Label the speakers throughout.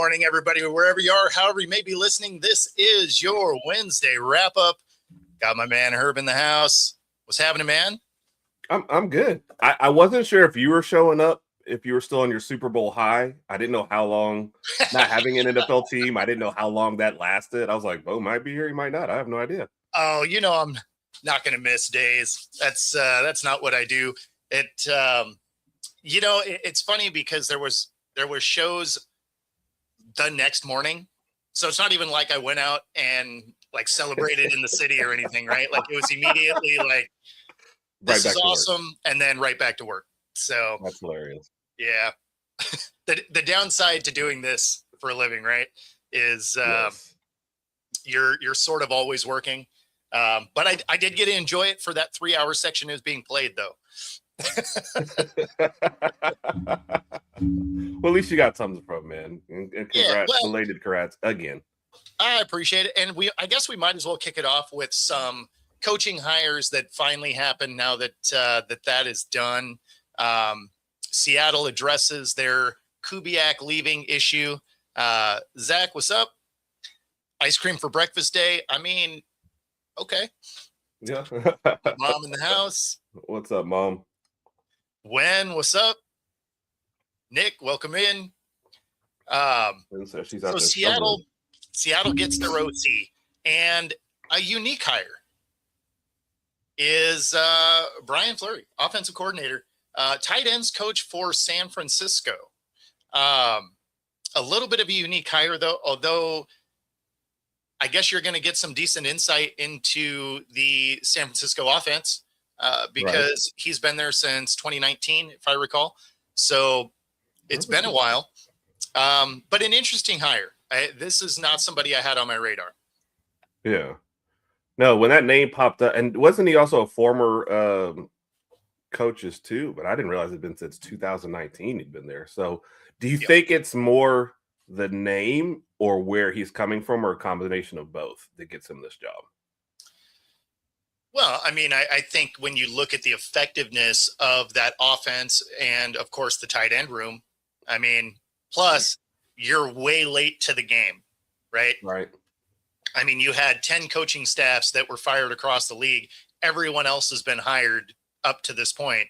Speaker 1: morning, everybody, wherever you are, however you may be listening. This is your Wednesday wrap-up. Got my man Herb in the house. What's happening, man?
Speaker 2: I'm good. I wasn't sure if you were showing up, if you were still on your Super Bowl high. I didn't know how long not having an NFL team. I didn't know how long that lasted. I was like, Bo might be here, he might not. I have no idea.
Speaker 1: Oh, I'm not going to miss days. That's not what I do. It's funny because there was shows the next morning. So it's not even like I went out and like celebrated in the city or anything, right? Like it was immediately like, this is awesome. And then right back to work. So
Speaker 2: that's hilarious.
Speaker 1: Yeah. The downside to doing this for a living, right, is
Speaker 2: yes.
Speaker 1: you're sort of always working. But I did get to enjoy it for that 3-hour section is being played, though.
Speaker 2: Well, at least you got something from, man. And congrats, belated congrats again.
Speaker 1: I appreciate it. And I guess we might as well kick it off with some coaching hires that finally happened now that that is done. Seattle addresses their Kubiak leaving issue. Zach, what's up? Ice cream for breakfast day. I mean, okay.
Speaker 2: Yeah.
Speaker 1: Mom in the house.
Speaker 2: What's up, Mom?
Speaker 1: What's up? Nick, welcome in.
Speaker 2: So
Speaker 1: Seattle gets their OC, and a unique hire is Brian Fleury, offensive coordinator, tight ends coach for San Francisco. A little bit of a unique hire, though, although I guess you're going to get some decent insight into the San Francisco offense because he's been there since 2019, if I recall. So it's been a while, but an interesting hire. This is not somebody I had on my radar.
Speaker 2: Yeah. No, when that name popped up, and wasn't he also a former coaches too? But I didn't realize it'd been since 2019 he'd been there. So do you think it's more the name or where he's coming from, or a combination of both that gets him this job?
Speaker 1: Well, I mean, I think when you look at the effectiveness of that offense and, of course, the tight end room, I mean, plus you're way late to the game, right?
Speaker 2: Right.
Speaker 1: I mean, you had 10 coaching staffs that were fired across the league. Everyone else has been hired up to this point.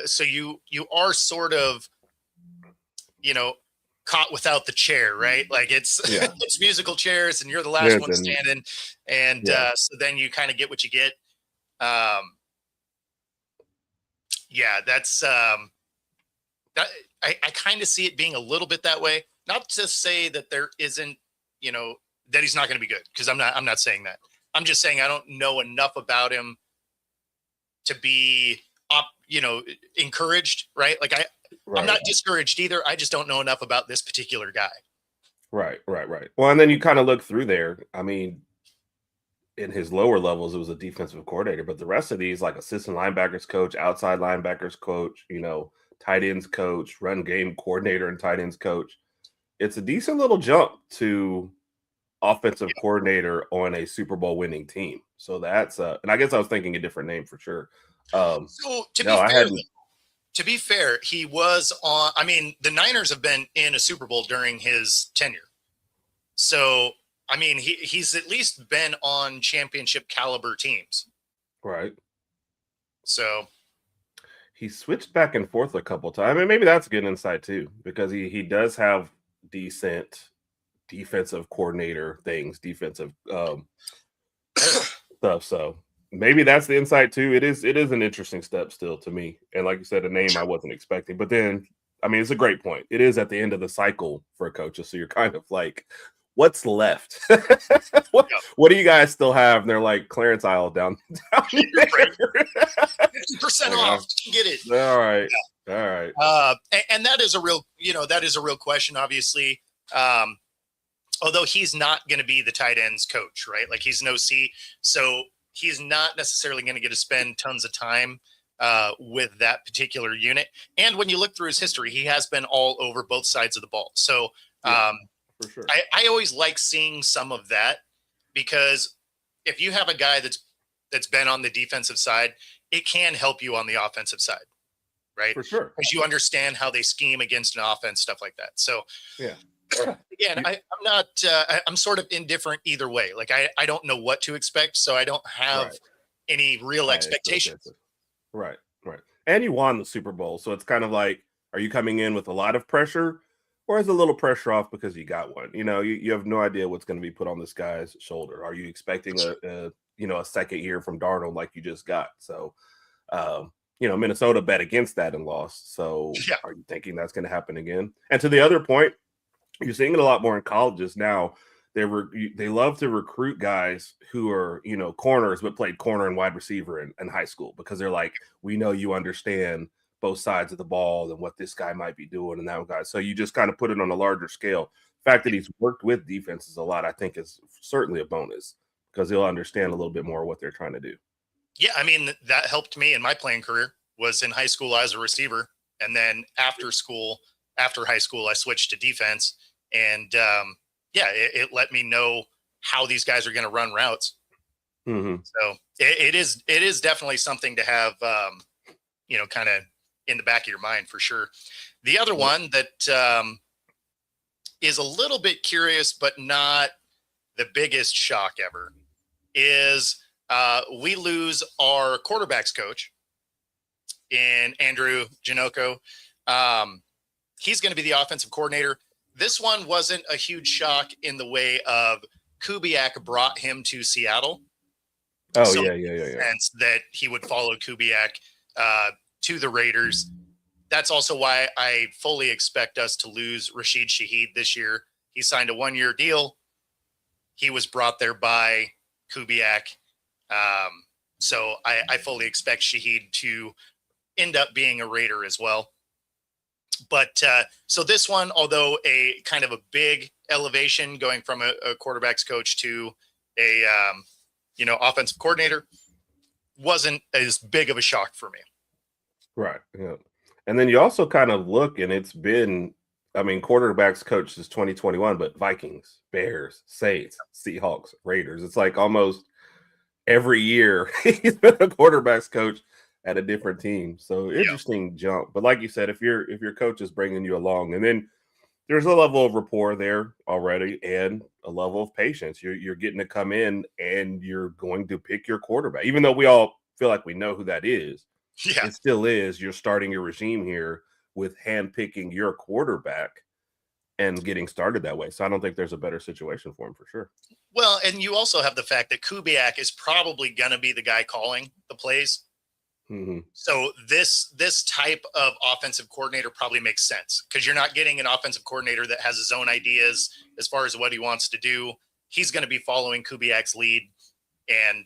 Speaker 1: So you are sort of, caught without the chair, right? Like it's it's musical chairs and you're the last one standing. And so then you kind of get what you get. That's that I kind of see it being a little bit that way. Not to say that there isn't, that he's not going to be good, because I'm not saying that. I'm just saying I don't know enough about him to be encouraged, right? Like I'm not discouraged either. I just don't know enough about this particular guy.
Speaker 2: Right. Well, and then you kind of look through there. I mean, in his lower levels, it was a defensive coordinator, but the rest of these, like assistant linebackers coach, outside linebackers coach, tight ends coach, run game coordinator, and tight ends coach. It's a decent little jump to offensive coordinator on a Super Bowl winning team. So that's and I guess I was thinking a different name for sure.
Speaker 1: To be fair, he was on. I mean, the Niners have been in a Super Bowl during his tenure. So, I mean, he's at least been on championship caliber teams.
Speaker 2: Right.
Speaker 1: So
Speaker 2: he switched back and forth a couple times. I mean, maybe that's good insight too, because he does have decent defensive coordinator things, defensive stuff. So maybe that's the insight too. It is an interesting step still to me. And like you said, a name I wasn't expecting. But then, I mean, it's a great point. It is at the end of the cycle for coaches. So you're kind of like, what's left? What do you guys still have? And they're like clearance aisle down there.
Speaker 1: 50% off. Get it.
Speaker 2: All right. Yeah. All right.
Speaker 1: And that is a real, question, obviously. Although he's not going to be the tight ends coach, right? Like he's an OC. So he's not necessarily going to get to spend tons of time with that particular unit. And when you look through his history, he has been all over both sides of the ball. So
Speaker 2: for sure.
Speaker 1: I always like seeing some of that, because if you have a guy that's been on the defensive side, it can help you on the offensive side, right?
Speaker 2: For sure.
Speaker 1: Because you understand how they scheme against an offense, stuff like that. So
Speaker 2: yeah.
Speaker 1: again, I'm not, I'm sort of indifferent either way. Like I don't know what to expect, so I don't have
Speaker 2: Right.
Speaker 1: any real
Speaker 2: High
Speaker 1: expectations.
Speaker 2: expectations. Right. Right. And you won the Super Bowl, so it's kind of like, are you coming in with a lot of pressure, or is a little pressure off because you got one? You have no idea what's going to be put on this guy's shoulder. Are you expecting a second year from Darnold like you just got? So, Minnesota bet against that and lost. So,
Speaker 1: Yeah.
Speaker 2: are you thinking that's going to happen again? And to the other point, you're seeing it a lot more in colleges now. They love to recruit guys who are corners but played corner and wide receiver in high school, because they're like, we know you understand both sides of the ball and what this guy might be doing and that guy. So you just kind of put it on a larger scale. The fact that he's worked with defenses a lot, I think, is certainly a bonus, because he'll understand a little bit more what they're trying to do.
Speaker 1: Yeah, I mean, that helped me in my playing career. Was in high school as a receiver, and then after high school, I switched to defense, and yeah, it let me know how these guys are going to run routes.
Speaker 2: Mm-hmm.
Speaker 1: So it is definitely something to have, kind of in the back of your mind for sure. The other one that is a little bit curious, but not the biggest shock ever, is we lose our quarterbacks coach in Andrew Janoko. He's going to be the offensive coordinator. This one wasn't a huge shock in the way of Kubiak brought him to Seattle.
Speaker 2: Oh,
Speaker 1: so
Speaker 2: yeah.
Speaker 1: Sense that he would follow Kubiak to the Raiders. That's also why I fully expect us to lose Rashid Shaheed this year. He signed a 1-year deal. He was brought there by Kubiak. So I fully expect Shaheed to end up being a Raider as well. But so this one, although a kind of a big elevation going from a quarterback's coach to a offensive coordinator, wasn't as big of a shock for me.
Speaker 2: Right. Yeah. And then you also kind of look, and it's been, quarterbacks coach since 2021, but Vikings, Bears, Saints, Seahawks, Raiders. It's like almost every year he's been a quarterbacks coach at a different team. So interesting jump. But like you said, if your coach is bringing you along, and then there's a level of rapport there already and a level of patience. You're getting to come in and you're going to pick your quarterback, even though we all feel like we know who that is.
Speaker 1: Yeah.
Speaker 2: It still is. You're starting your regime here with handpicking your quarterback and getting started that way. So I don't think there's a better situation for him, for sure.
Speaker 1: Well, and you also have the fact that Kubiak is probably going to be the guy calling the plays.
Speaker 2: Mm-hmm.
Speaker 1: So this type of offensive coordinator probably makes sense, because you're not getting an offensive coordinator that has his own ideas as far as what he wants to do. He's going to be following Kubiak's lead. And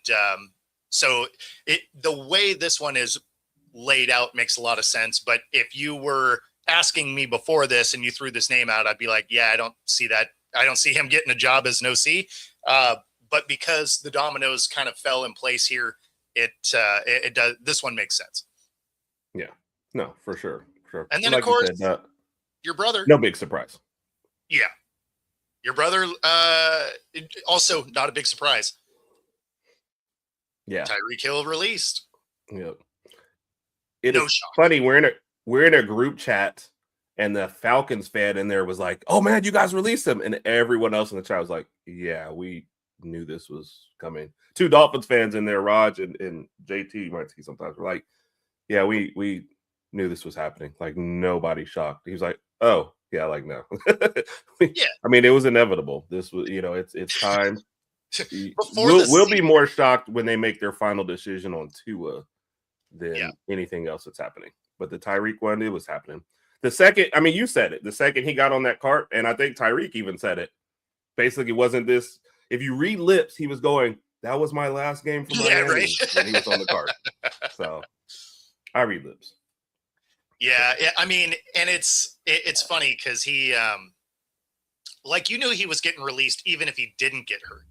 Speaker 1: so the way this one is laid out makes a lot of sense. But if you were asking me before this and you threw this name out, I'd be like, yeah, I don't see that. I don't see him getting a job as an OC. But because the dominoes kind of fell in place here, it does. This one makes sense.
Speaker 2: Yeah, no, for sure.
Speaker 1: And then, like, of course,
Speaker 2: said,
Speaker 1: your brother.
Speaker 2: No big surprise.
Speaker 1: Yeah, your brother. Also, not a big surprise.
Speaker 2: Yeah,
Speaker 1: Tyreek Hill released.
Speaker 2: Yep.
Speaker 1: No
Speaker 2: It's
Speaker 1: shock.
Speaker 2: funny. We're in a group chat, and the Falcons fan in there was like, "Oh man, you guys released him," and everyone else in the chat was like, "Yeah, we knew this was coming." 2 Dolphins fans in there, Raj and JT, you might see sometimes, were like, "Yeah, we knew this was happening." Like, nobody shocked. He was like, "Oh yeah, like no."
Speaker 1: Yeah,
Speaker 2: I mean, it was inevitable. This was, it's time.
Speaker 1: Before
Speaker 2: We'll be more shocked when they make their final decision on Tua than anything else that's happening. But the Tyreek one, it was happening. The second, you said it. The second he got on that cart, and I think Tyreek even said it. Basically, wasn't this? If you read lips, he was going, "That was my last game for Miami."
Speaker 1: right.
Speaker 2: When he was on the cart. So I read lips.
Speaker 1: Yeah. I mean, and it's funny because he, you knew he was getting released even if he didn't get hurt.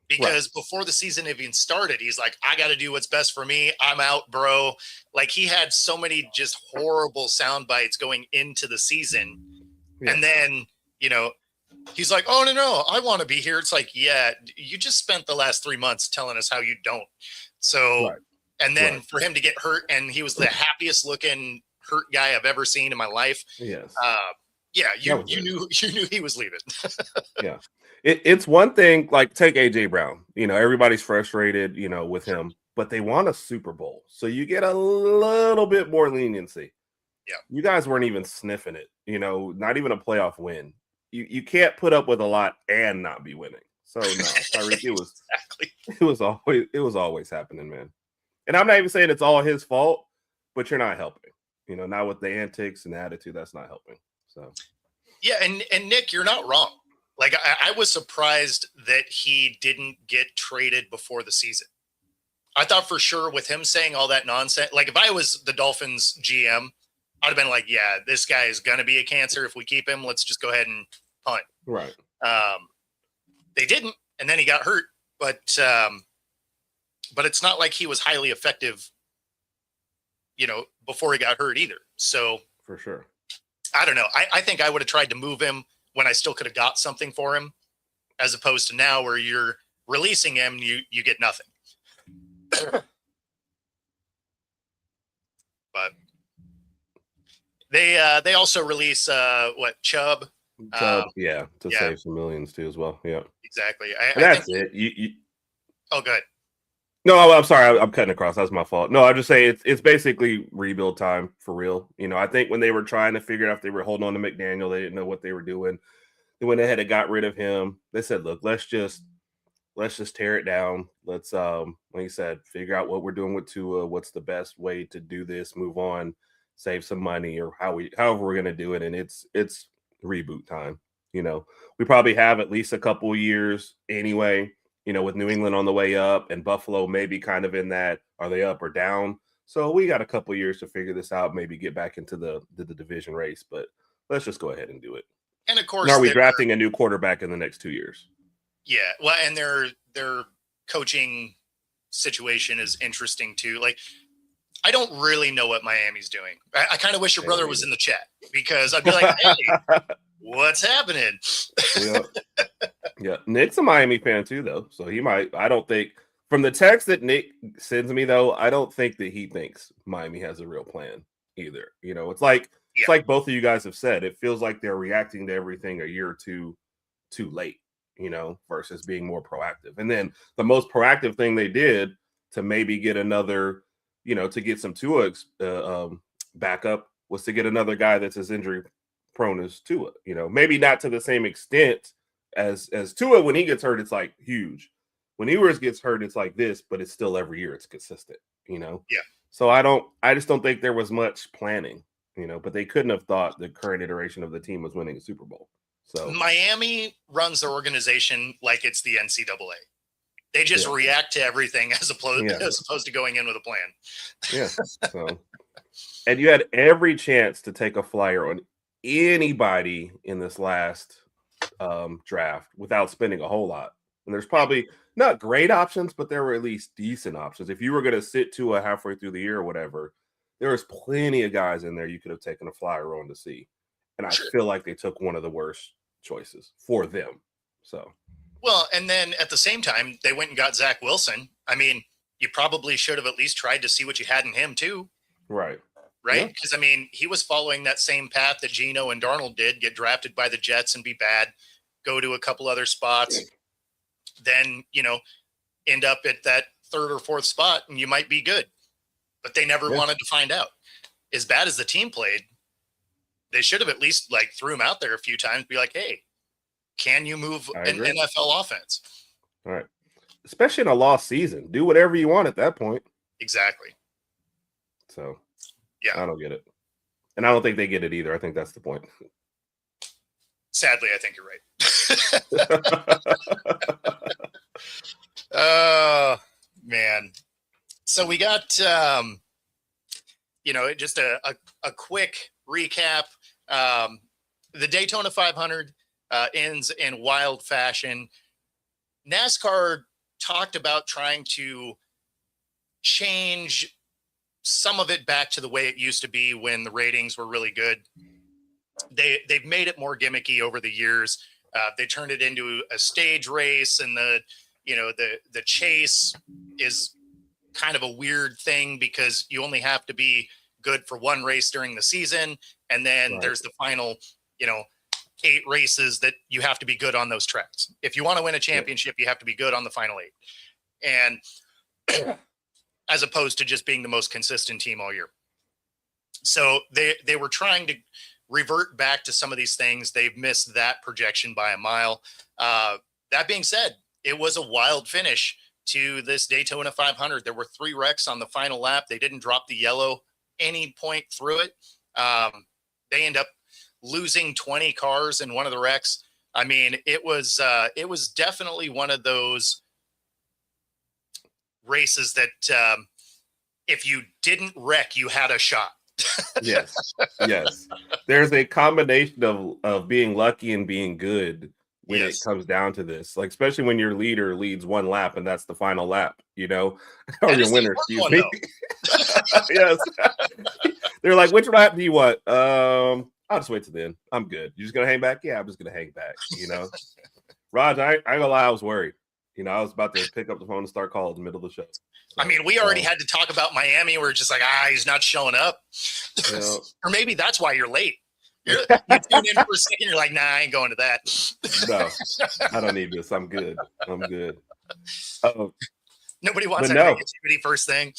Speaker 1: Because before the season even started, he's like, I got to do what's best for me. I'm out, bro. Like, he had so many just horrible sound bites going into the season. Yeah. And then, he's like, oh, no, I want to be here. It's like, yeah, you just spent the last 3 months telling us how you don't. So, and then for him to get hurt, and he was the happiest looking hurt guy I've ever seen in my life.
Speaker 2: Yes.
Speaker 1: Yeah,
Speaker 2: That
Speaker 1: you
Speaker 2: was
Speaker 1: you
Speaker 2: it.
Speaker 1: knew he was leaving.
Speaker 2: Yeah. It's one thing, like take AJ Brown. Everybody's frustrated, with him, but they won a Super Bowl. So you get a little bit more leniency.
Speaker 1: Yeah.
Speaker 2: You guys weren't even sniffing it, not even a playoff win. You can't put up with a lot and not be winning. So no, Tyreek,
Speaker 1: Exactly.
Speaker 2: it was always happening, man. And I'm not even saying it's all his fault, but you're not helping. Not with the antics and the attitude, that's not helping. So
Speaker 1: Yeah, and Nick, you're not wrong. Like I was surprised that he didn't get traded before the season. I thought for sure with him saying all that nonsense, like if I was the Dolphins GM, I'd have been like, yeah, this guy is going to be a cancer. If we keep him, let's just go ahead and punt.
Speaker 2: right.
Speaker 1: They didn't, and then he got hurt. But it's not like he was highly effective, before he got hurt either. So
Speaker 2: For sure.
Speaker 1: I don't know. I think I would have tried to move him when I still could have got something for him, as opposed to now where you're releasing him, you get nothing. But they also release Chubb.
Speaker 2: Yeah, to
Speaker 1: Yeah.
Speaker 2: save some millions too as well. Yeah.
Speaker 1: Exactly.
Speaker 2: And that's it.
Speaker 1: Oh, good.
Speaker 2: No, I'm sorry. I'm cutting across. That's my fault. No, I'm just saying it's basically rebuild time for real. I think when they were trying to figure out if they were holding on to McDaniel, they didn't know what they were doing. They went ahead and got rid of him. They said, "Look, let's just tear it down. Let's like you said, figure out what we're doing with Tua. What's the best way to do this? Move on, save some money, or however we're gonna do it." And it's reboot time. We probably have at least a couple years anyway. With New England on the way up and Buffalo maybe kind of in that, are they up or down? So we got a couple years to figure this out, maybe get back into the division race, but let's just go ahead and do it.
Speaker 1: And of
Speaker 2: And
Speaker 1: course,
Speaker 2: are we drafting a new quarterback in the next 2 years?
Speaker 1: yeah. Well, and their coaching situation is interesting too. Like, I don't really know what Miami's doing. I kind of wish your brother was in the chat, because I'd be like, hey, what's happening?
Speaker 2: Yeah. Nick's a Miami fan too, though. So he might. I don't think from the text that Nick sends me, though, I don't think that he thinks Miami has a real plan either. It's like both of you guys have said. It feels like they're reacting to everything a year or two too late, versus being more proactive. And then the most proactive thing they did to maybe get another, to get some Tua backup was to get another guy that's as injury prone as Tua. Maybe not to the same extent as Tua. When he gets hurt, it's like huge. When Ewers gets hurt, it's like this, but it's still every year it's consistent.
Speaker 1: Yeah.
Speaker 2: So I just don't think there was much planning. But they couldn't have thought the current iteration of the team was winning a Super Bowl. So
Speaker 1: Miami runs their organization like it's the NCAA. They just react to everything as opposed to going in with a plan.
Speaker 2: Yeah. So, and you had every chance to take a flyer on anybody in this last draft without spending a whole lot. And there's probably not great options, but there were at least decent options. If you were going to sit to a halfway through the year or whatever, there was plenty of guys in there you could have taken a flyer on to see. And I feel like they took one of the worst choices for them. So,
Speaker 1: well, and then at the same time, they went and got Zach Wilson. I mean, you probably should have at least tried to see what you had in him too.
Speaker 2: Right.
Speaker 1: Because, I mean, he was following that same path that Geno and Darnold did, get drafted by the Jets and be bad, go to a couple other spots, then, end up at that third or fourth spot and you might be good. But they never wanted to find out. As bad as the team played, they should have at least threw him out there a few times, be like, hey, can you move an NFL offense?
Speaker 2: All right. Especially in a lost season. Do whatever you want at that point.
Speaker 1: Exactly.
Speaker 2: So,
Speaker 1: yeah.
Speaker 2: I don't get it. And I don't think they get it either. I think that's the point.
Speaker 1: Sadly, I think you're right. Oh, man. So we got, just a quick recap. The Daytona 500 ends in wild fashion. NASCAR talked about trying to change some of it back to the way it used to be when the ratings were really good. They've made it more gimmicky over the years. They turned it into a stage race, and the chase is kind of a weird thing because you only have to be good for one race during the season, and then there's the final you know, 8 races that you have to be good on those tracks. If you want to win a championship, you have to be good on the final 8. And as opposed to just being the most consistent team all year. So they were trying to revert back to some of these things. They've missed that projection by a mile. That being said, it was a wild finish to this Daytona 500. There were 3 wrecks on the final lap. They didn't drop the yellow any point through it. They end up losing 20 cars in one of the wrecks. I mean, it was definitely one of those races that if you didn't wreck, you had a shot.
Speaker 2: Yes. There's a combination of being lucky and being good when it comes down to this, like especially when your leader leads 1 lap and that's the final lap, or your winner, excuse me. Yes. They're like, which lap do you want? I'll just wait till then. I'm good. You just gonna hang back? Yeah, I'm just gonna hang back. Raj, I ain't gonna lie, I was worried. I was about to pick up the phone and start calling in the middle of the show. So,
Speaker 1: I mean, we already had to talk about Miami. We're just like, he's not showing up. Or maybe that's why you're late. You tune in for a second, you're like, nah, I ain't going to that.
Speaker 2: No, I don't need this. I'm good.
Speaker 1: Nobody wants that negativity first thing.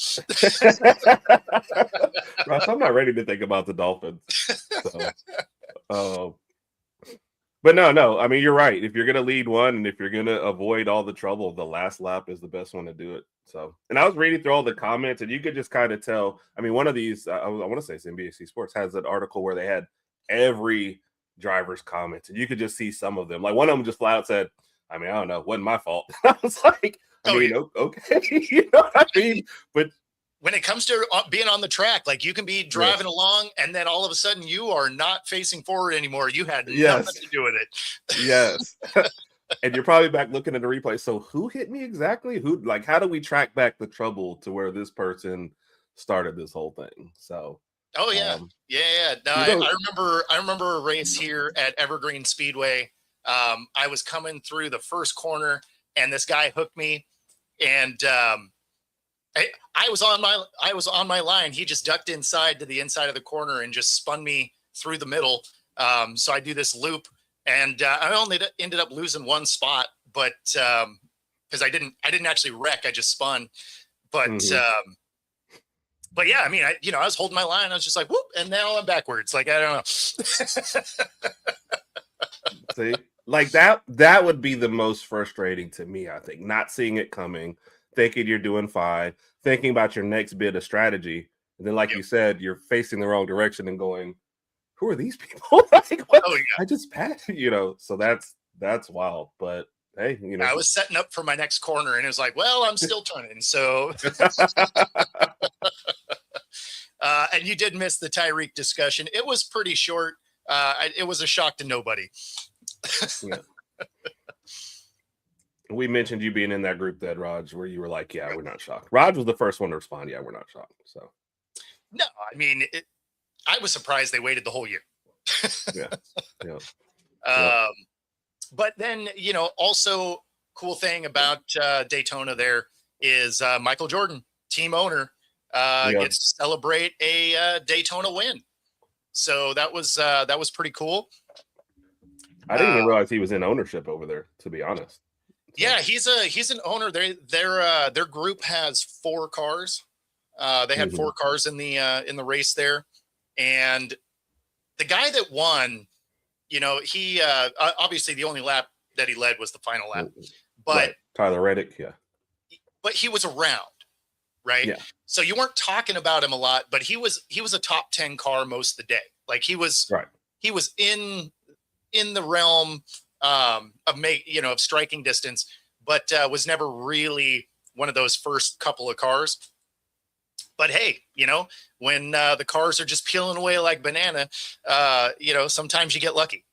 Speaker 2: Ross, I'm not ready to think about the Dolphins. But no. I mean, you're right. If you're going to lead one and if you're going to avoid all the trouble, the last lap is the best one to do it. So, and I was reading through all the comments and you could just kind of tell. I mean, one of these, I want to say it's NBC Sports, has an article where they had every driver's comments and you could just see some of them. Like one of them just flat out said, I mean, I don't know, it wasn't my fault. I was like, okay. You know what I mean? But
Speaker 1: when it comes to being on the track, like you can be driving along and then all of a sudden you are not facing forward anymore. You had nothing to do with it.
Speaker 2: Yes. And you're probably back looking at the replay. So who hit me exactly? How do we track back the trouble to where this person started this whole thing? So,
Speaker 1: No, I remember a race here at Evergreen Speedway. I was coming through the first corner and this guy hooked me and, I was on my line. He just ducked inside to the inside of the corner and just spun me through the middle. So I do this loop, and I only ended up losing 1 spot, but because I didn't actually wreck, I just spun. But but yeah, I mean, I was holding my line. I was just like, whoop, and now I'm backwards. Like I don't know.
Speaker 2: See, like that would be the most frustrating to me. I think not seeing it coming. Thinking you're doing fine, thinking about your next bit of strategy. And then, like you said, you're facing the wrong direction and going, who are these people? Like, what? I just passed, so that's wild. But hey,
Speaker 1: I was setting up for my next corner and it was like, well, I'm still turning. So, and you did miss the Tyreek discussion. It was pretty short. It was a shock to nobody.
Speaker 2: We mentioned you being in that group, that Raj, where you were like, "Yeah, we're not shocked." Raj was the first one to respond. Yeah, we're not shocked. So,
Speaker 1: no, I mean, I was surprised they waited the whole year. But then, also cool thing about Daytona there is Michael Jordan, team owner, gets to celebrate a Daytona win. So that was pretty cool.
Speaker 2: I didn't even realize he was in ownership over there, to be honest.
Speaker 1: Yeah, he's an owner. Their group has 4 cars. They had 4 cars in the race there, and the guy that won, he obviously the only lap that he led was the final lap, but
Speaker 2: Tyler Reddick,
Speaker 1: but he was around, right?
Speaker 2: Yeah.
Speaker 1: So you weren't talking about him a lot, but he was a top 10 car most of the day. Like he was in the realm of striking distance, but was never really one of those first couple of cars. But hey, when the cars are just peeling away like banana, sometimes you get lucky.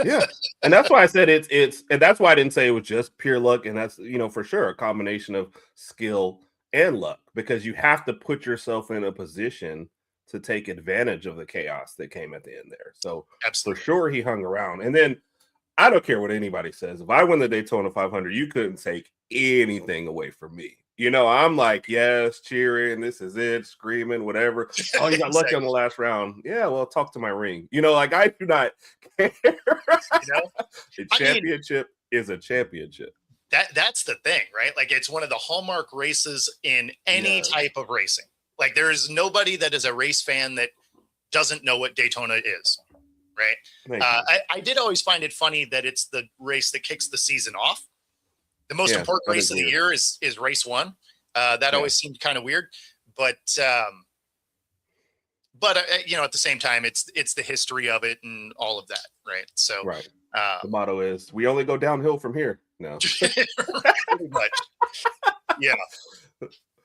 Speaker 2: Yeah, and that's why I said it's, and that's why I didn't say it was just pure luck, and that's for sure a combination of skill and luck, because you have to put yourself in a position to take advantage of the chaos that came at the end there. So
Speaker 1: absolutely,
Speaker 2: for sure he hung around, and then. I don't care what anybody says. If I win the Daytona 500, you couldn't take anything away from me. I'm like, yes, cheering. This is it, screaming, whatever. Oh, you got lucky on the last round. Yeah, well, talk to my ring. Like I do not care. A championship is a championship.
Speaker 1: That's the thing, right? Like it's one of the hallmark races in any type of racing. Like there is nobody that is a race fan that doesn't know what Daytona is, right? I did always find it funny that it's the race that kicks the season off. The most important race of the year is race one. That always seemed kind of weird, but at the same time, it's the history of it and all of that, right? So,
Speaker 2: the motto is we only go downhill from here. No,
Speaker 1: pretty much. Yeah.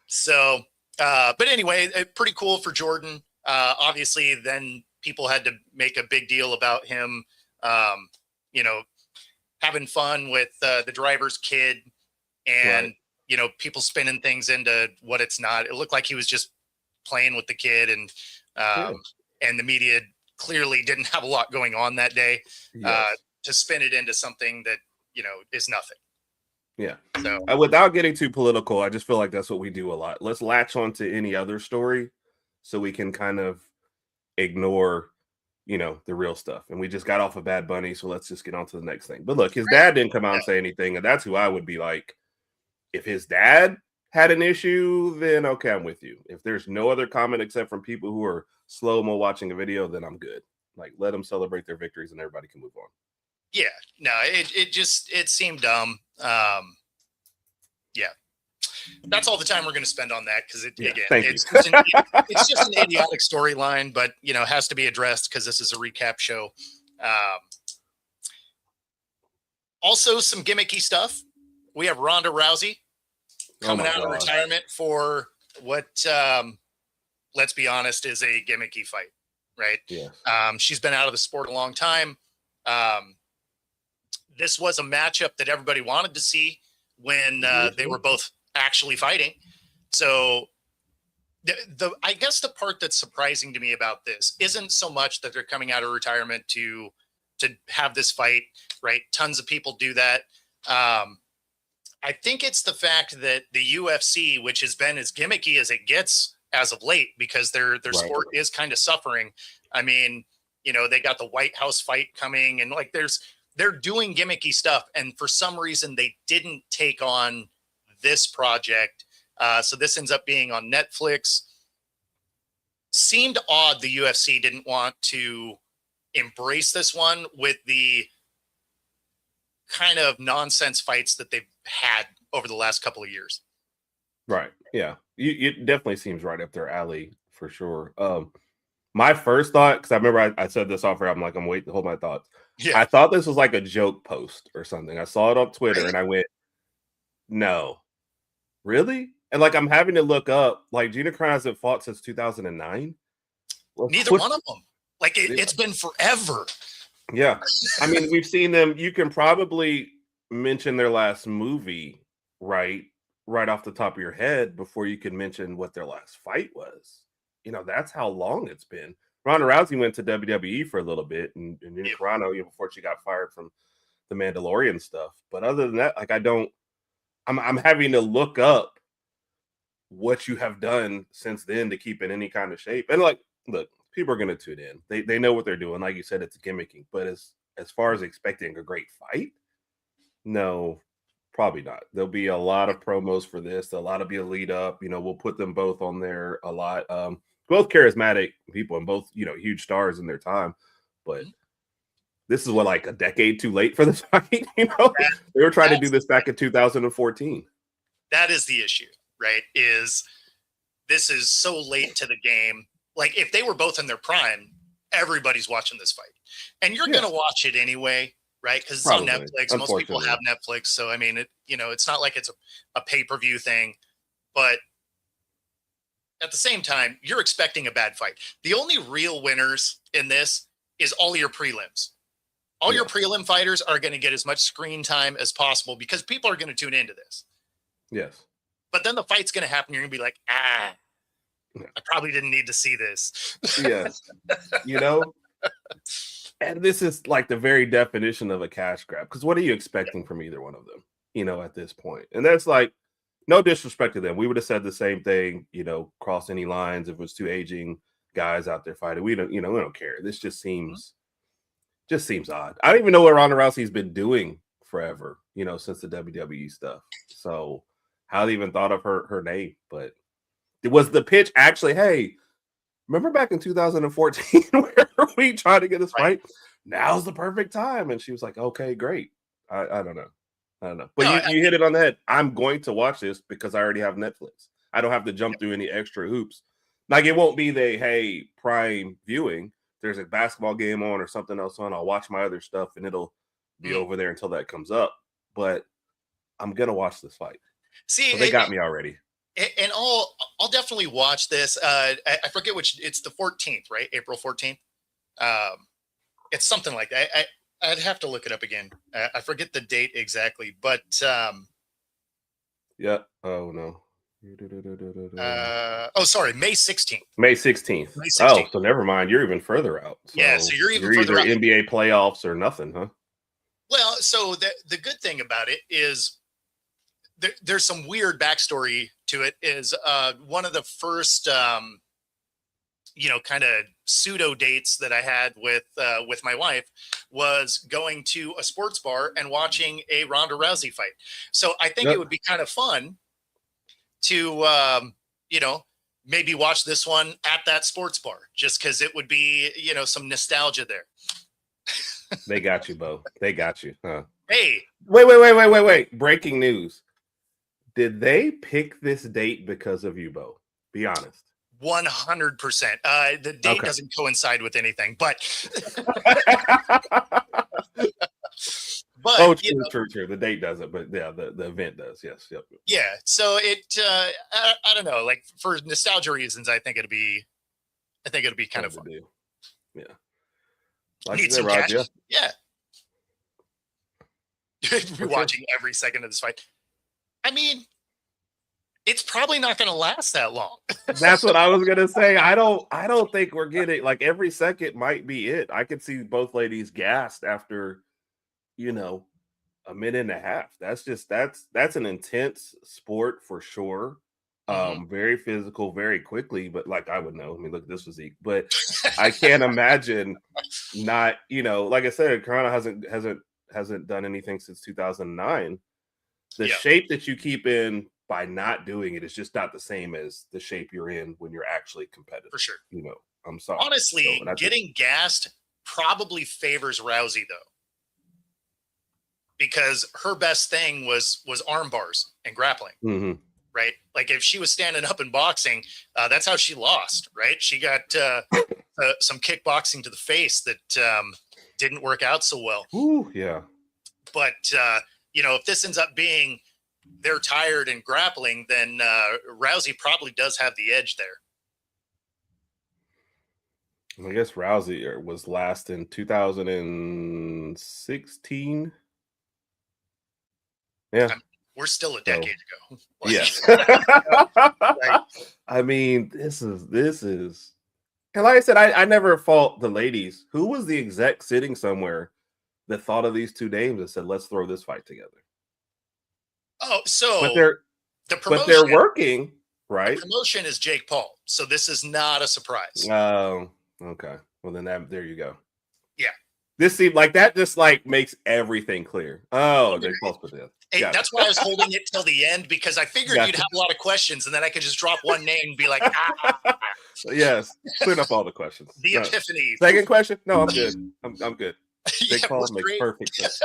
Speaker 1: So, but anyway, pretty cool for Jordan. Obviously, then people had to make a big deal about him, having fun with the driver's kid and, people spinning things into what it's not. It looked like he was just playing with the kid and the media clearly didn't have a lot going on that day to spin it into something that, is nothing.
Speaker 2: Yeah. So without getting too political, I just feel like that's what we do a lot. Let's latch on to any other story so we can kind of ignore, the real stuff. And we just got off of Bad Bunny, so let's just get on to the next thing. But look, his dad didn't come out and say anything, and that's who I would be like. If his dad had an issue, then okay, I'm with you. If there's no other comment except from people who are slow-mo watching a video, then I'm good. Like, let them celebrate their victories and everybody can move on.
Speaker 1: Yeah, no, it seemed dumb. Yeah, that's all the time we're going to spend on that because it's just an idiotic storyline, but has to be addressed because this is a recap show. Also, some gimmicky stuff. We have Ronda Rousey coming out of retirement for what, let's be honest, is a gimmicky fight, right?
Speaker 2: Yeah.
Speaker 1: She's been out of the sport a long time. This was a matchup that everybody wanted to see when they were both actually fighting. So I guess the part that's surprising to me about this isn't so much that they're coming out of retirement to have this fight, right? Tons of people do that. I think it's the fact that the UFC, which has been as gimmicky as it gets as of late, because their sport is kind of suffering. I mean, they got the White House fight coming and like they're doing gimmicky stuff. And for some reason they didn't take on this project. So this ends up being on Netflix. Seemed odd the UFC didn't want to embrace this one with the kind of nonsense fights that they've had over the last couple of years.
Speaker 2: Right. Yeah. It definitely seems right up their alley for sure. My first thought, because I remember I said this off air, I'm like, I'm waiting to hold my thoughts. Yeah. I thought this was like a joke post or something. I saw it on Twitter and I went, no, really? And like, I'm having to look up, like, Gina Carano hasn't fought since 2009.
Speaker 1: Neither one of them. Like, it's been forever.
Speaker 2: Yeah. I mean, we've seen them. You can probably mention their last movie, right off the top of your head before you can mention what their last fight was. That's how long it's been. Ronda Rousey went to WWE for a little bit, and Gina Carano, before she got fired from the Mandalorian stuff. But other than that, like, I'm having to look up what you have done since then to keep in any kind of shape. And like, look, people are going to tune in. They know what they're doing. Like you said, it's gimmicking. But as far as expecting a great fight, no, probably not. There'll be a lot of promos for this. A lot of be a lead up. We'll put them both on there a lot. Both charismatic people and both, huge stars in their time. But this is like a decade too late for this fight. They were trying to do this back in 2014.
Speaker 1: That is the issue, right? This is so late to the game. Like, if they were both in their prime, everybody's watching this fight. And you're going to watch it anyway, right? Because it's on Netflix. Most people have Netflix. So, I mean, it's not like it's a pay-per-view thing. But at the same time, you're expecting a bad fight. The only real winners in this is all your prelims. All your prelim fighters are going to get as much screen time as possible because people are going to tune into this.
Speaker 2: Yes.
Speaker 1: But then the fight's going to happen. You're going to be like, I probably didn't need to see this.
Speaker 2: Yes. And this is like the very definition of a cash grab. Because what are you expecting from either one of them, at this point? And that's like, no disrespect to them. We would have said the same thing, cross any lines if it was two aging guys out there fighting. We don't care. This just seems odd. I don't even know what Ronda Rousey's been doing forever, since the WWE stuff. So how they even thought of her name, but it was the pitch actually, hey, remember back in 2014 where we tried to get this fight? Now's the perfect time. And she was like, okay, great. I don't know. But
Speaker 1: No,
Speaker 2: you hit it on the head. I'm going to watch this because I already have Netflix. I don't have to jump through any extra hoops. Like, it won't be prime viewing. There's a basketball game on or something else on. I'll watch my other stuff and it'll be over there until that comes up. But I'm going to watch this fight.
Speaker 1: See,
Speaker 2: so they got me already.
Speaker 1: And I'll definitely watch this. I forget which, it's the 14th, right? April 14th. It's something like that. I'd have to look it up again. I forget the date exactly, but
Speaker 2: yeah. Oh no.
Speaker 1: Sorry, May 16th.
Speaker 2: May 16th. Oh, so never mind. You're even further out. So
Speaker 1: yeah, so you're further
Speaker 2: either out. NBA playoffs or nothing, huh?
Speaker 1: Well, so the good thing about it is there's some weird backstory to it. Is one of the first kind of pseudo dates that I had with my wife was going to a sports bar and watching a Ronda Rousey fight. So I think it would be kind of fun to, maybe watch this one at that sports bar, just because it would be, some nostalgia there.
Speaker 2: They got you, Bo. They got you. Huh?
Speaker 1: Hey,
Speaker 2: wait. Breaking news. Did they pick this date because of you, Bo? Be honest.
Speaker 1: 100%. The date doesn't coincide with anything, but
Speaker 2: true. The date doesn't, but yeah, the event does. Yes, yep.
Speaker 1: Yeah. So it, I don't know, like for nostalgia reasons, I think it'll be kind of fun.
Speaker 2: Yeah.
Speaker 1: Like need some cash. Yeah. Rewatching every second of this fight. I mean, it's probably not going to last that long.
Speaker 2: That's what I was going to say. I don't think we're getting, like, every second might be it. I could see both ladies gassed after, a minute and a half. That's an intense sport for sure. Very physical, very quickly, but like I would know. I mean, look at this physique, but I can't imagine not, like I said, Corona hasn't done anything since 2009. The shape that you keep in by not doing it is just not the same as the shape you're in when you're actually competitive.
Speaker 1: For sure.
Speaker 2: I'm sorry.
Speaker 1: Honestly, getting gassed probably favors Rousey though, because her best thing was arm bars and grappling.
Speaker 2: Mm-hmm.
Speaker 1: Right? Like if she was standing up in boxing, that's how she lost, right? She got some kickboxing to the face that didn't work out so well.
Speaker 2: Ooh, yeah.
Speaker 1: But, if this ends up being they're tired and grappling, then Rousey probably does have the edge there.
Speaker 2: I guess Rousey was last in 2016. Yeah.
Speaker 1: We're still a decade ago.
Speaker 2: Yes. I mean, this is, and like I said, I never fault the ladies. Who was the exec sitting somewhere that thought of these two names and said, let's throw this fight together?
Speaker 1: Oh, so
Speaker 2: but they're working, right?
Speaker 1: The promotion is Jake Paul. So this is not a surprise.
Speaker 2: Oh, okay. Well, then there you go.
Speaker 1: Yeah.
Speaker 2: This seemed like that just like makes everything clear. Oh, Jake Paul's put in.
Speaker 1: Hey, that's why I was holding it till the end, because I figured you'd have a lot of questions and then I could just drop one name and be like,
Speaker 2: Yes, cleared up all the questions.
Speaker 1: The epiphany.
Speaker 2: Second question? No, I'm good. I'm good. Jake Paul makes perfect sense.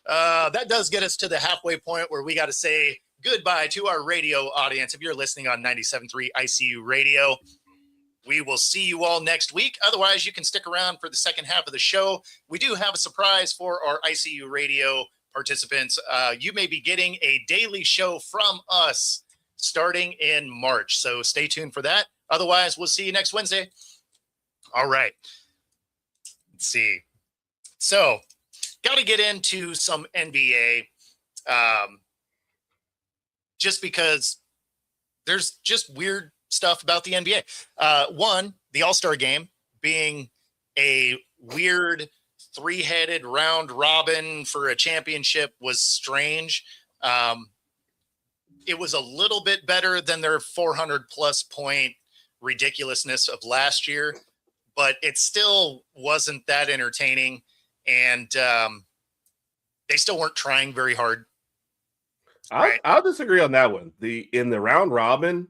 Speaker 1: That does get us to the halfway point where we got to say goodbye to our radio audience. If you're listening on 97.3 ICU Radio, we will see you all next week. Otherwise, you can stick around for the second half of the show. We do have a surprise for our ICU Radio participants. You may be getting a daily show from us starting in March. So stay tuned for that. Otherwise, we'll see you next Wednesday. All right. Let's see. So, got to get into some NBA just because there's just weird stuff about the NBA. One, the All-Star game being a weird three-headed round robin for a championship was strange. It was a little bit better than their 400+ point ridiculousness of last year, but it still wasn't that entertaining. And they still weren't trying very hard. Right?
Speaker 2: I'll disagree on that one. In the round robin,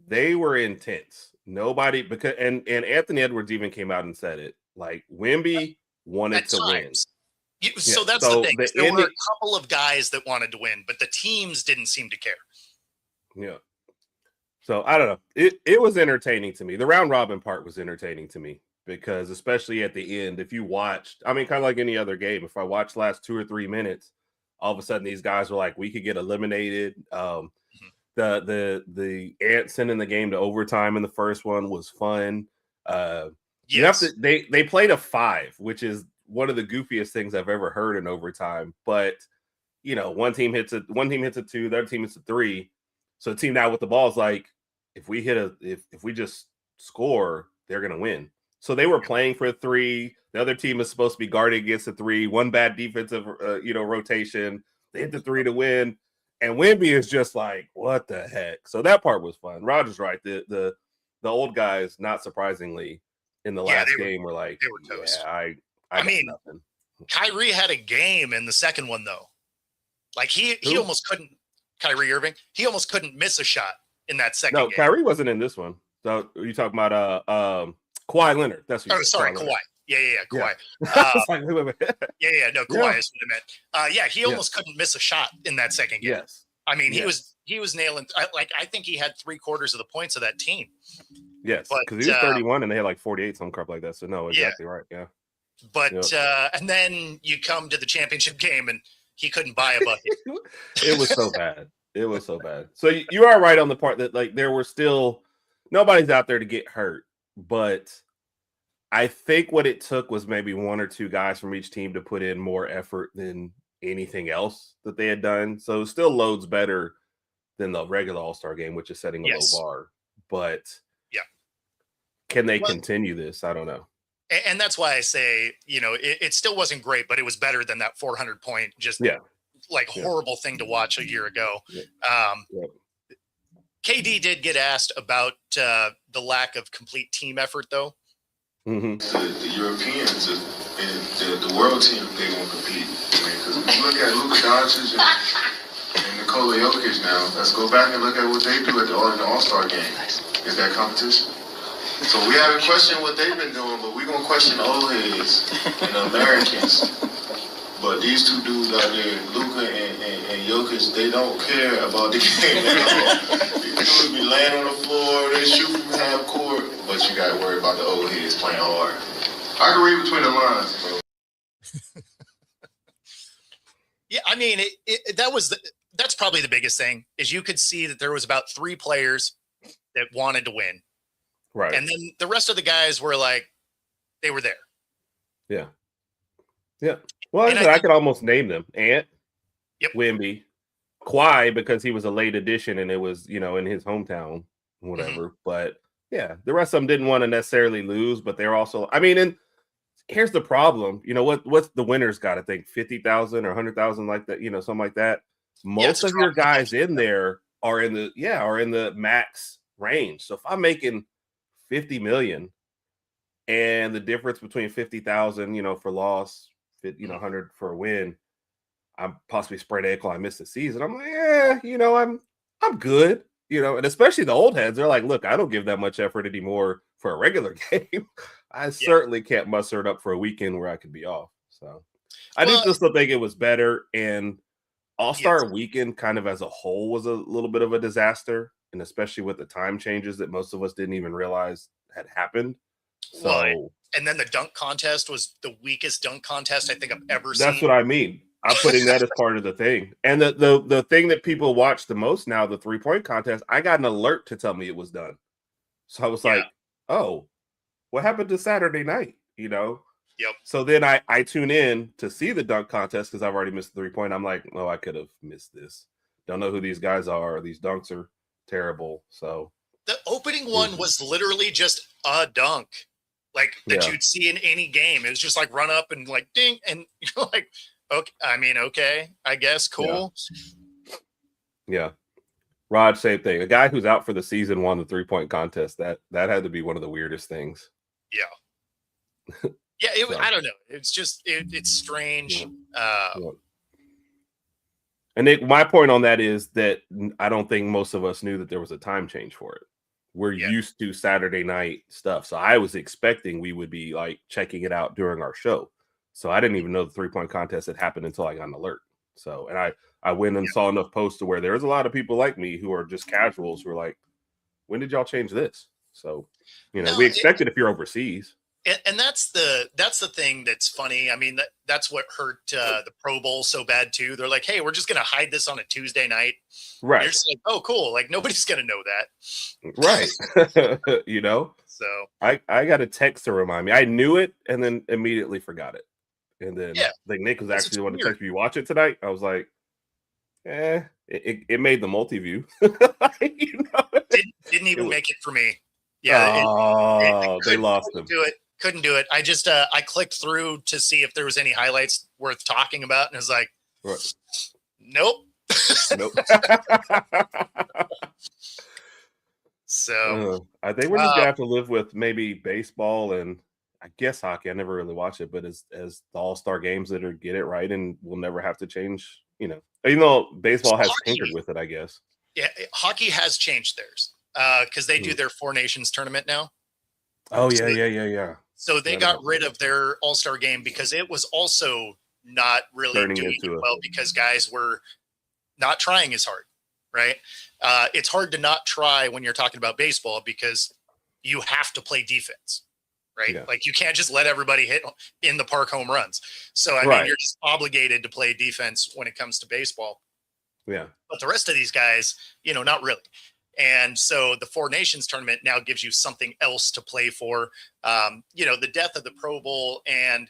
Speaker 2: they were intense. Nobody because and Anthony Edwards even came out and said it. Like Wemby wanted to win.
Speaker 1: So that's the thing. There were a couple of guys that wanted to win, but the teams didn't seem to care.
Speaker 2: Yeah. So I don't know. It was entertaining to me. The round robin part was entertaining to me because especially at the end, if you watched, I mean, kind of like any other game, if I watched last 2 or 3 minutes, all of a sudden these guys were like, we could get eliminated. The Ants sending the game to overtime in the first one was fun. You have to they played a 5, which is one of the goofiest things I've ever heard in overtime. But one team hits a 2, the other team hits a 3. So the team now with the ball is like, if we just score, they're gonna win. So they were playing for a 3. The other team is supposed to be guarding against a 3. One bad defensive rotation. They hit the 3 to win. And Wemby is just like, what the heck? So that part was fun. Roger's right. The old guys, not surprisingly, in the last game were like,
Speaker 1: they were toast.
Speaker 2: Yeah, I mean, nothing.
Speaker 1: Kyrie had a game in the second one though. Like he almost couldn't. Kyrie Irving, he almost couldn't miss a shot in that second game.
Speaker 2: No, Kyrie wasn't in this one. So you talking about Kawhi Leonard? That's what.
Speaker 1: Oh, sorry, Kawhi. Yeah, Kawhi.
Speaker 2: Like, wait.
Speaker 1: No, Kawhi is what I meant. He almost couldn't miss a shot in that second game.
Speaker 2: Yes.
Speaker 1: I mean, he was nailing. I think he had 3/4 of the points of that team.
Speaker 2: Yes, because he was 31 and they had like 48, some crap like that. So no, exactly right. Yeah.
Speaker 1: But and then you come to the championship game and he couldn't buy a bucket.
Speaker 2: It was so bad. It was so bad. So you are right on the part that like there were still nobody's out there to get hurt, but I think what it took was maybe 1 or 2 guys from each team to put in more effort than anything else that they had done. So still loads better than the regular All-Star game, which is setting a low bar. But can they continue this? I don't know.
Speaker 1: And that's why I say, it still wasn't great, but it was better than that 400 point, horrible thing to watch a year ago. KD did get asked about the lack of complete team effort, though.
Speaker 3: Mm-hmm. The Europeans and the world team, they won't compete. Because when you look at Luka Doncic and Nikola Jokic now, let's go back and look at what they do in the All-Star game. Is that competition? So we haven't questioned what they've been doing, but we're going to question the old heads and the Americans. But these 2 dudes out there, Luka and Jokic, they don't care about the game at all. These dudes be laying on the floor, they shoot from half court, but you got to worry about the old heads playing hard. I can read between the lines, bro.
Speaker 1: Yeah, I mean, that's probably the biggest thing, is you could see that there was about 3 players that wanted to win.
Speaker 2: Right.
Speaker 1: And then the rest of the guys were like, they were there.
Speaker 2: Yeah. Yeah. Well, I could almost name them. Ant, Wemby, Kawhi, because he was a late addition and it was, in his hometown, whatever. Mm-hmm. But yeah, the rest of them didn't want to necessarily lose, but they're also, I mean, and here's the problem. What's the winners got? I think 50,000 or 100,000 like that, something like that. Most of your guys in there are in the max range. So if I'm making 50 million and the difference between 50,000, for loss, 100 for a win, I'm possibly sprained ankle, I missed the season. I'm like, I'm good, and especially the old heads, they're like, look, I don't give that much effort anymore for a regular game. I certainly can't muster it up for a weekend where I could be off. So I do still think it was better. And All-Star weekend kind of as a whole was a little bit of a disaster. And especially with the time changes that most of us didn't even realize had happened. So,
Speaker 1: and then the dunk contest was the weakest dunk contest I think I've ever seen.
Speaker 2: That's what I mean. I'm putting that as part of the thing. And the thing that people watch the most now, the 3-point contest, I got an alert to tell me it was done. So I was like, oh, what happened to Saturday night?
Speaker 1: Yep.
Speaker 2: So then I tune in to see the dunk contest because I've already missed the 3-point. I'm like, oh, I could have missed this. Don't know who these guys are. These dunks are terrible. So
Speaker 1: the opening one was literally just a dunk, like that you'd see in any game. It was just like run up and like ding, and you're like, okay, I guess, cool.
Speaker 2: Yeah. Rod, same thing. A guy who's out for the season won the 3-point contest. That had to be one of the weirdest things.
Speaker 1: Yeah. Yeah.
Speaker 2: So,
Speaker 1: I don't know. It's just, it's strange.
Speaker 2: yeah. And Nick, my point on that is that I don't think most of us knew that there was a time change for it. We're used to Saturday night stuff. So I was expecting we would be like checking it out during our show. So I didn't even know the 3-point contest had happened until I got an alert. So, and I went and saw enough posts to where there's a lot of people like me who are just casuals who are like, when did y'all change this? So, we expect it if you're overseas.
Speaker 1: And that's the thing that's funny. I mean, that's what hurt the Pro Bowl so bad too. They're like, hey, we're just gonna hide this on a Tuesday night.
Speaker 2: Right.
Speaker 1: You're just like, oh, cool. Like nobody's gonna know that.
Speaker 2: Right.
Speaker 1: So
Speaker 2: I got a text to remind me. I knew it and then immediately forgot it. And then like Nick was actually the one to text me, you watch it tonight. I was like, it made the multi-view.
Speaker 1: Didn't even make it for me. Yeah.
Speaker 2: They lost them.
Speaker 1: Couldn't do it. I just I clicked through to see if there was any highlights worth talking about, and it was like, nope. So
Speaker 2: I think we're just gonna have to live with maybe baseball and I guess hockey. I never really watched it, but as the all-star games that are get it right, and we'll never have to change. Even though baseball has tinkered with it, I guess.
Speaker 1: Yeah, hockey has changed theirs because they do their Four Nations tournament now.
Speaker 2: Oh yeah.
Speaker 1: So they got rid of their all-star game because it was also not really doing well because guys were not trying as hard, right? It's hard to not try when you're talking about baseball because you have to play defense, right?
Speaker 2: Yeah.
Speaker 1: Like you can't just let everybody hit in the park home runs. So, I mean, you're just obligated to play defense when it comes to baseball.
Speaker 2: Yeah.
Speaker 1: But the rest of these guys, not really. And so the Four Nations tournament now gives you something else to play for. The death of the Pro Bowl and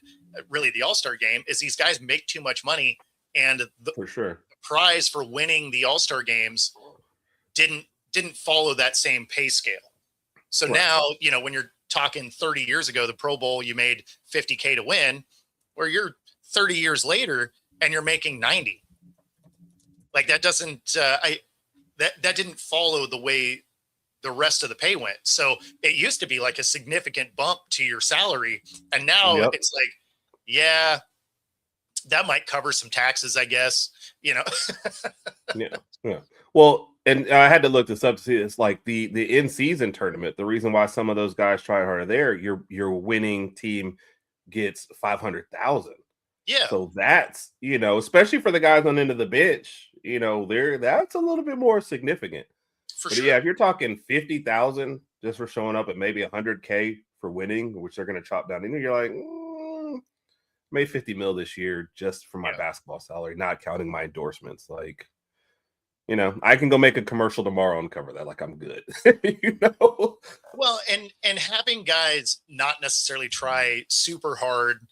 Speaker 1: really the All-Star game is these guys make too much money. And
Speaker 2: for sure,
Speaker 1: the prize for winning the All-Star games didn't follow that same pay scale. So now, when you're talking 30 years ago, the Pro Bowl, you made $50K to win, where you're 30 years later and you're making 90. Like that doesn't, that didn't follow the way the rest of the pay went. So it used to be like a significant bump to your salary. And now it's like, yeah, that might cover some taxes, I guess,
Speaker 2: Yeah. Well, and I had to look this up to see it's like the in-season tournament. The reason why some of those guys try harder there, your winning team gets 500,000.
Speaker 1: Yeah.
Speaker 2: So that's, especially for the guys on the end of the bench, that's a little bit more significant. But
Speaker 1: sure.
Speaker 2: Yeah, if you're talking 50,000 just for showing up at maybe 100K for winning, which they're going to chop down, you're like, made 50 mil this year just for my basketball salary, not counting my endorsements. Like, I can go make a commercial tomorrow and cover that. Like I'm good,
Speaker 1: Well, and having guys not necessarily try super hard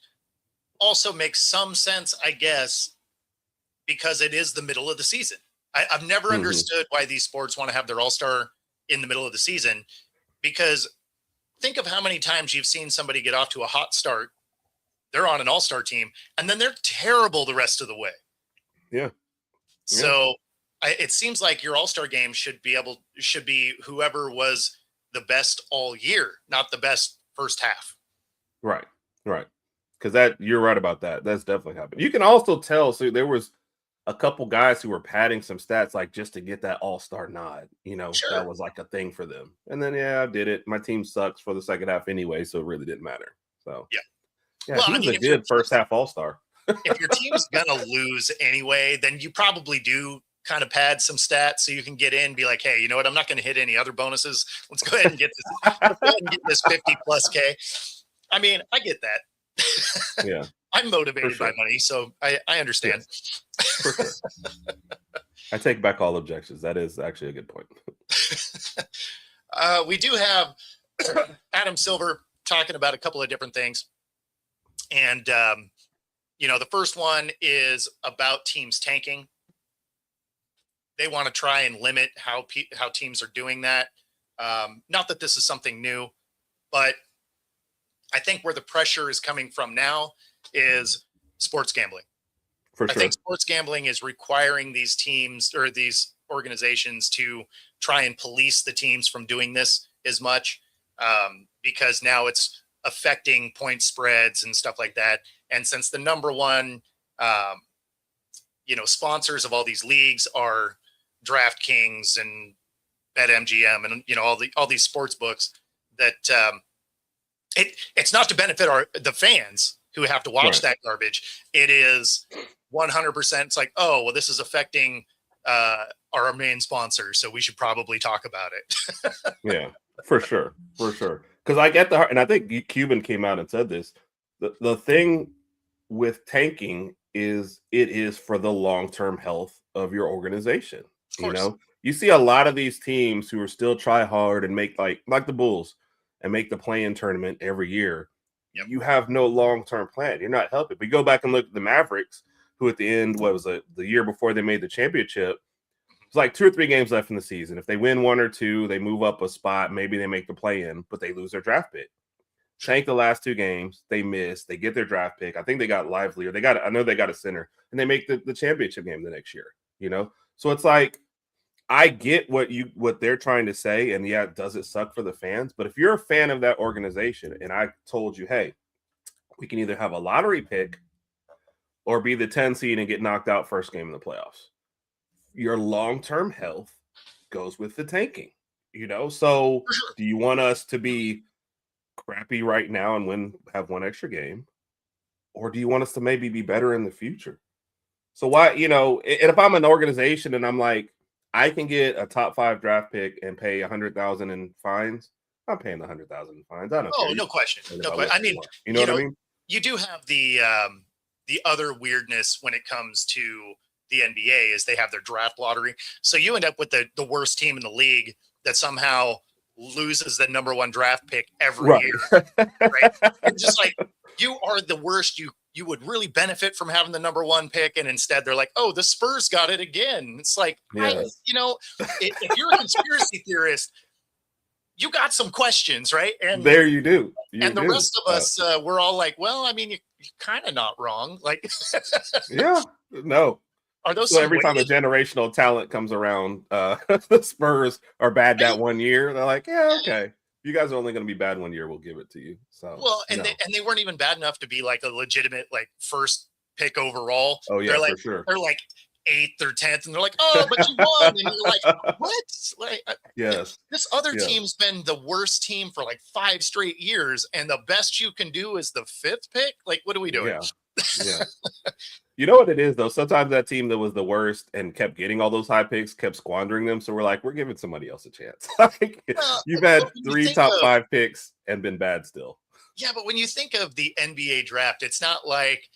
Speaker 1: also makes some sense, I guess, because it is the middle of the season. I've never understood why these sports want to have their all-star in the middle of the season, because think of how many times you've seen somebody get off to a hot start. They're on an all-star team and then they're terrible the rest of the way.
Speaker 2: Yeah.
Speaker 1: So it seems like your all-star game should be whoever was the best all year, not the best first half.
Speaker 2: Right. Because you're right about that. That's definitely happened. You can also tell. So there was a couple guys who were padding some stats, like just to get that all-star nod.
Speaker 1: Sure.
Speaker 2: That was like a thing for them. And then I did it. My team sucks for the second half anyway, so it really didn't matter. So
Speaker 1: well,
Speaker 2: he was a good first half all-star.
Speaker 1: If your team's gonna lose anyway, then you probably do kind of pad some stats so you can get in, be like, hey, you know what? I'm not going to hit any other bonuses. Let's go ahead and get this. Let's go ahead and get this 50 plus K. I mean, I get that.
Speaker 2: Yeah.
Speaker 1: I'm motivated by money, so I understand.
Speaker 2: Yes. For sure. I take back all objections. That is actually a good point.
Speaker 1: We do have Adam Silver talking about a couple of different things. And, the first one is about teams tanking. They want to try and limit how teams are doing that. Not that this is something new, but I think where the pressure is coming from now is sports gambling.
Speaker 2: For sure.
Speaker 1: I think sports gambling is requiring these teams or these organizations to try and police the teams from doing this as much, because now it's affecting point spreads and stuff like that. And since the number one, sponsors of all these leagues are DraftKings and BetMGM and all these sports books, that it's not to benefit the fans who have to watch that garbage. It is 100%. It's like, oh, well, this is affecting our main sponsor, so we should probably talk about it.
Speaker 2: Yeah, for sure. Because I get and I think Cuban came out and said this. The thing with tanking is it is for the long-term health of your organization. You see a lot of these teams who are still try hard and make like the Bulls and make the play-in tournament every year.
Speaker 1: Yep.
Speaker 2: You have no long-term plan. You're not helping. But go back and look at the Mavericks, who at the end, the year before they made the championship, it's like 2 or 3 games left in the season. If they win 1 or 2, they move up a spot. Maybe they make the play-in, but they lose their draft pick. Tank the last 2 games. They miss. They get their draft pick. I think they got Lively, or I know they got a center, and they make the championship game the next year. So it's like, I get what they're trying to say, and yeah, does it suck for the fans? But if you're a fan of that organization, and I told you, hey, we can either have a lottery pick or be the 10 seed and get knocked out first game in the playoffs, your long-term health goes with the tanking. So do you want us to be crappy right now and have 1 extra game, or do you want us to maybe be better in the future? So why, and if I'm an organization and I'm like, I can get a top 5 draft pick and pay $100,000 in fines, I'm paying the $100,000 in fines. I don't care.
Speaker 1: No question. No question. I mean,
Speaker 2: what I mean?
Speaker 1: You do have the other weirdness when it comes to the NBA is they have their draft lottery. So you end up with the worst team in the league that somehow loses the number 1 draft pick every year. Right? It's just like, you are the worst. You would really benefit from having the number 1 pick, and instead they're like, oh, the Spurs got it again. It's like,
Speaker 2: yes.
Speaker 1: If you're a conspiracy theorist, you got some questions, right? And
Speaker 2: there you do.
Speaker 1: The rest of us, we're all like, well, I mean, you're kind of not wrong. Like,
Speaker 2: yeah, no.
Speaker 1: Are those
Speaker 2: so every time a generational talent comes around, the Spurs are bad that 1 year. They're like, yeah, okay. You guys are only going to be bad 1 year. We'll give it to you. So
Speaker 1: they weren't even bad enough to be like a legitimate first pick overall.
Speaker 2: Oh yeah,
Speaker 1: for
Speaker 2: sure.
Speaker 1: They're like 8th or 10th, and they're like, oh, but you won, and you're like, what? Like,
Speaker 2: yes.
Speaker 1: This other team's been the worst team for 5 straight years, and the best you can do is the 5th pick. Like, what are we doing?
Speaker 2: Yeah. You know what it is, though? Sometimes that team that was the worst and kept getting all those high picks kept squandering them. So we're like, we're giving somebody else a chance. You've had 3 top 5 picks and been bad still.
Speaker 1: Yeah, but when you think of the NBA draft, it's not like,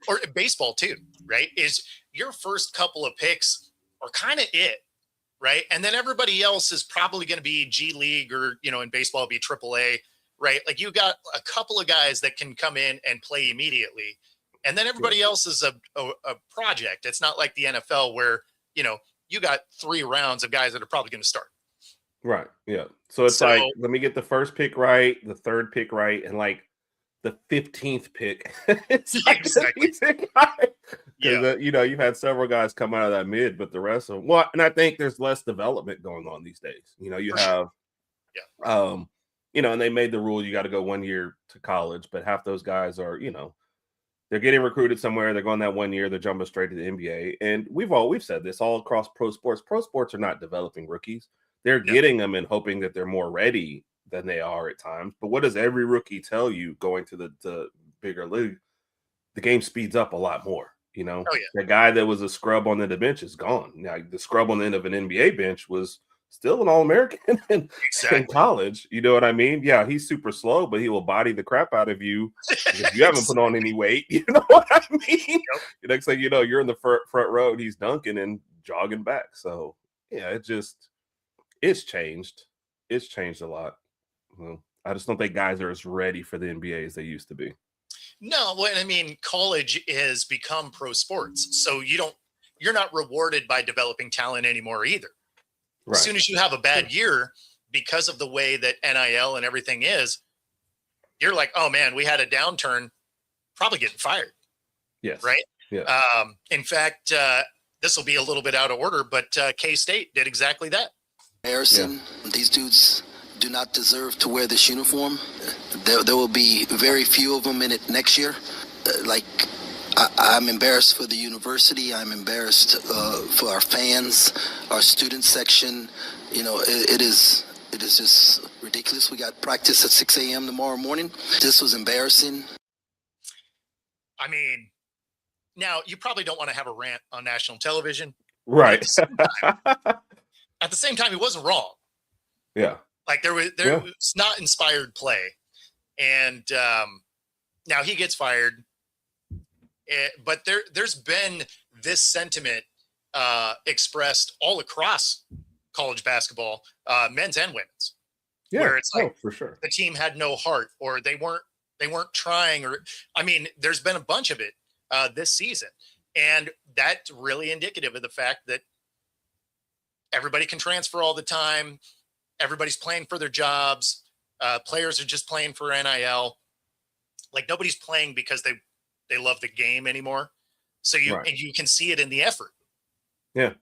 Speaker 1: or baseball too, right? Is your first couple of picks are kind of it, right? And then everybody else is probably going to be G League or, in baseball, it'd be AAA, right? Like you got a couple of guys that can come in and play immediately. And then everybody else is a project. It's not like the NFL where, you got 3 rounds of guys that are probably going to start.
Speaker 2: Right. Yeah. So it's like, let me get the first pick right, the 3rd pick right, and the 15th pick. It's
Speaker 1: exactly.
Speaker 2: You've had several guys come out of that mid, but the rest of them, well, and I think there's less development going on these days. You have, and they made the rule you got to go 1 year to college, but half those guys are, they're getting recruited somewhere. They're going that 1 year. They're jumping straight to the NBA. And we've said this all across pro sports. Pro sports are not developing rookies. They're getting them and hoping that they're more ready than they are at times. But what does every rookie tell you going to the bigger league? The game speeds up a lot more. The guy that was a scrub on the bench is gone. Now, the scrub on the end of an NBA bench was still an All-American in college. You know what I mean? Yeah, he's super slow, but he will body the crap out of you if you haven't put on any weight. You know what I mean? Yep. The next thing you know, you're in the front row and he's dunking and jogging back. So, yeah, it's changed. It's changed a lot. Well, I just don't think guys are as ready for the NBA as they used to be.
Speaker 1: No, well, I mean, college has become pro sports. So you're not rewarded by developing talent anymore either. Right. As soon as you have a bad year, because of the way that NIL and everything is, you're like, oh man, we had a downturn, probably getting fired.
Speaker 2: Yes.
Speaker 1: Right.
Speaker 2: Yeah.
Speaker 1: In fact, this will be a little bit out of order, but K-State did exactly that.
Speaker 4: Harrison, these dudes do not deserve to wear this uniform. There will be very few of them in it next year. I'm embarrassed for the university. I'm embarrassed for our fans, our student section. You know, it is just ridiculous. We got practice at 6 a.m. tomorrow morning. This was embarrassing.
Speaker 1: I mean, now you probably don't want to have a rant on national television.
Speaker 2: Right.
Speaker 1: At the same time, he wasn't wrong.
Speaker 2: Yeah.
Speaker 1: Like there was not inspired play. And now he gets fired. But there's been this sentiment expressed all across college basketball, men's and women's.
Speaker 2: Yeah.
Speaker 1: Where it's like
Speaker 2: for sure.
Speaker 1: the team had no heart, or they weren't trying, or I mean, there's been a bunch of it this season. And that's really indicative of the fact that everybody can transfer all the time. Everybody's playing for their jobs. Players are just playing for NIL. Like nobody's playing because they love the game anymore. So and you can see it in the effort.
Speaker 2: Yeah.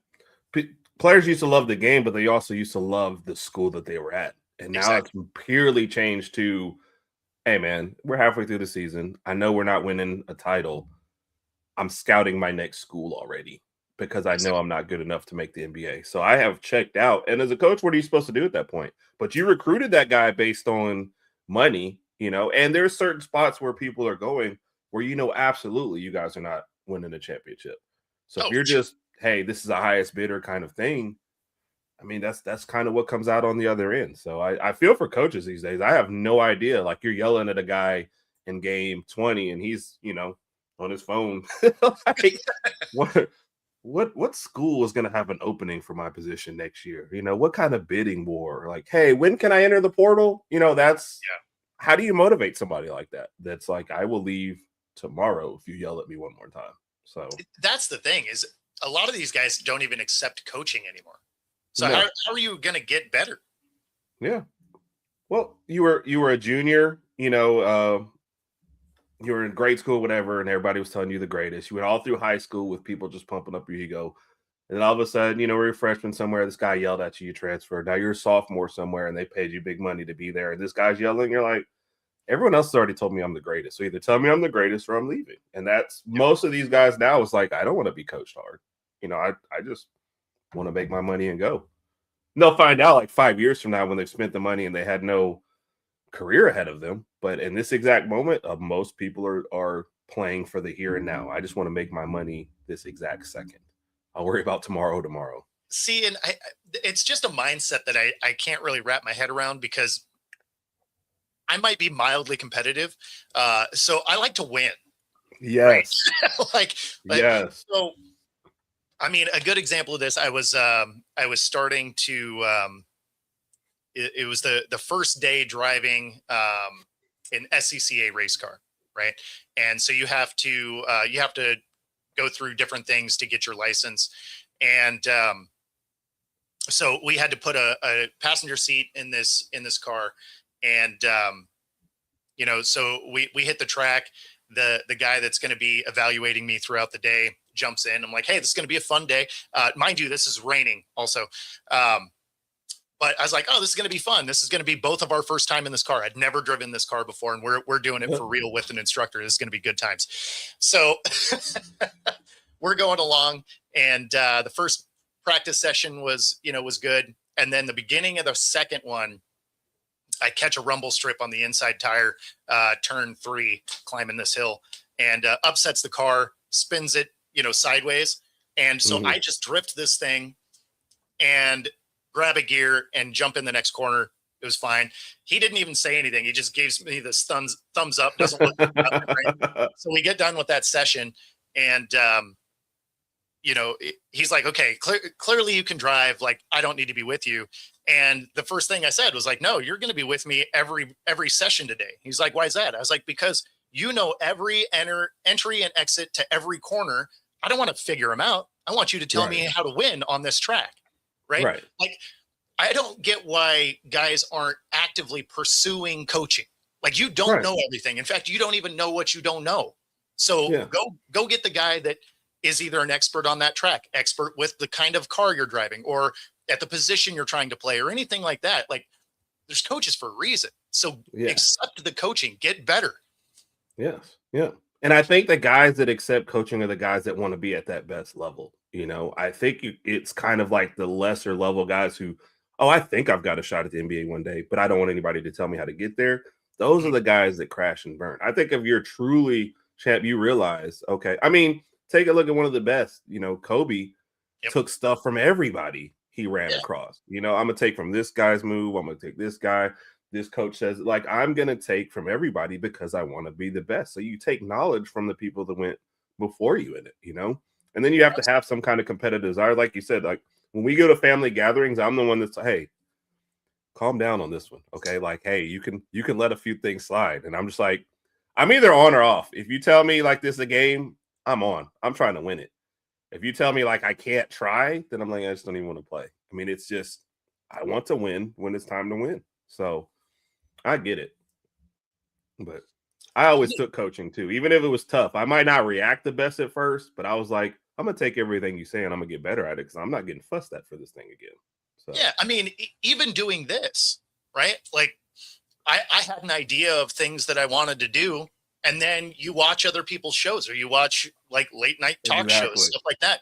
Speaker 2: Players used to love the game, but they also used to love the school that they were at. And now it's purely changed to, hey man, we're halfway through the season. I know we're not winning a title. I'm scouting my next school already because I know I'm not good enough to make the NBA. So I have checked out. And as a coach, what are you supposed to do at that point? But you recruited that guy based on money, you know, and there's certain spots where people are going where, you know, absolutely you guys are not winning a championship. So if you're just, hey, this is the highest bidder kind of thing, I mean, that's kind of what comes out on the other end. So I feel for coaches these days. I have no idea. Like you're yelling at a guy in game 20 and he's, you know, on his phone. Like, what school is going to have an opening for my position next year? You know, what kind of bidding war? Like, hey, when can I enter the portal? You know, how do you motivate somebody like that? That's like, I will leave tomorrow if you yell at me one more time. So
Speaker 1: that's the thing, is a lot of these guys don't even accept coaching anymore. So how are you going to get better?
Speaker 2: Yeah. Well, you were a junior, you know, you were in grade school, whatever, and everybody was telling you the greatest. You went all through high school with people just pumping up your ego. And then all of a sudden, you know, we're a freshman somewhere. This guy yelled at you, you transferred. Now you're a sophomore somewhere and they paid you big money to be there. And this guy's yelling. You're like, everyone else has already told me I'm the greatest. So either tell me I'm the greatest or I'm leaving. And that's most of these guys now is like, I don't want to be coached hard. You know, I just want to make my money and go. And they'll find out like 5 years from now when they've spent the money and they had no career ahead of them. But in this exact moment, most people are playing for the here and now. I just want to make my money this exact second. I'll worry about tomorrow.
Speaker 1: See, and it's just a mindset that I can't really wrap my head around, because I might be mildly competitive. So I like to win.
Speaker 2: Yes.
Speaker 1: Right? like,
Speaker 2: yes.
Speaker 1: So, I mean, a good example of this, I was starting to, it was the first day driving an SCCA race car. Right. And so you have to go through different things to get your license. And so we had to put a passenger seat in this car. And, you know, so we hit the track. The guy that's going to be evaluating me throughout the day jumps in. I'm like, hey, this is going to be a fun day. Mind you, this is raining also. But I was like, oh, this is going to be fun. This is going to be both of our first time in this car. I'd never driven this car before, and we're doing it for real with an instructor. This is going to be good times. So we're going along, and the first practice session was good. And then the beginning of the second one, I catch a rumble strip on the inside tire, turn 3, climbing this hill, and upsets the car, spins it, sideways. And so I just drift this thing and grab a gear and jump in the next corner. It was fine. He didn't even say anything. He just gives me this thumbs up. Doesn't look right? So we get done with that session, and he's like, okay, clearly you can drive. Like, I don't need to be with you. And the first thing I said was like, no, you're going to be with me every session today. He's like, why is that? I was like, because every entry and exit to every corner. I don't want to figure them out. I want you to tell me how to win on this track. Right. Like, I don't get why guys aren't actively pursuing coaching. Like, you don't know everything. In fact, you don't even know what you don't know. So go get the guy that is either an expert on that track, expert with the kind of car you're driving, or at the position you're trying to play, or anything like that. Like, there's coaches for a reason. So accept the coaching, get better.
Speaker 2: Yes. Yeah. And I think the guys that accept coaching are the guys that want to be at that best level. I think it's kind of like the lesser level guys who, oh, I think I've got a shot at the NBA one day, but I don't want anybody to tell me how to get there. Those are the guys that crash and burn. I think if you're truly champ, you realize, okay, I mean, take a look at one of the best, Kobe took stuff from everybody he ran across. I'm going to take from this guy's move. I'm going to take this guy. This coach says, like, I'm going to take from everybody because I want to be the best. So you take knowledge from the people that went before you in it, and then you have to have some kind of competitive desire. Like you said, like when we go to family gatherings, I'm the one that's, hey, calm down on this one. Okay. Like, hey, you can let a few things slide. And I'm just like, I'm either on or off. If you tell me like this is a game, I'm on. I'm trying to win it. If you tell me like I can't try, then I'm like, I just don't even want to play. I mean, it's just, I want to win when it's time to win. So I get it. But I always took coaching too, even if it was tough. I might not react the best at first, but I was like, I'm going to take everything you say and I'm going to get better at it because I'm not getting fussed at for this thing again. So.
Speaker 1: Yeah. I mean, even doing this, right? Like I had an idea of things that I wanted to do. And then you watch other people's shows or you watch like late night talk shows, stuff like that.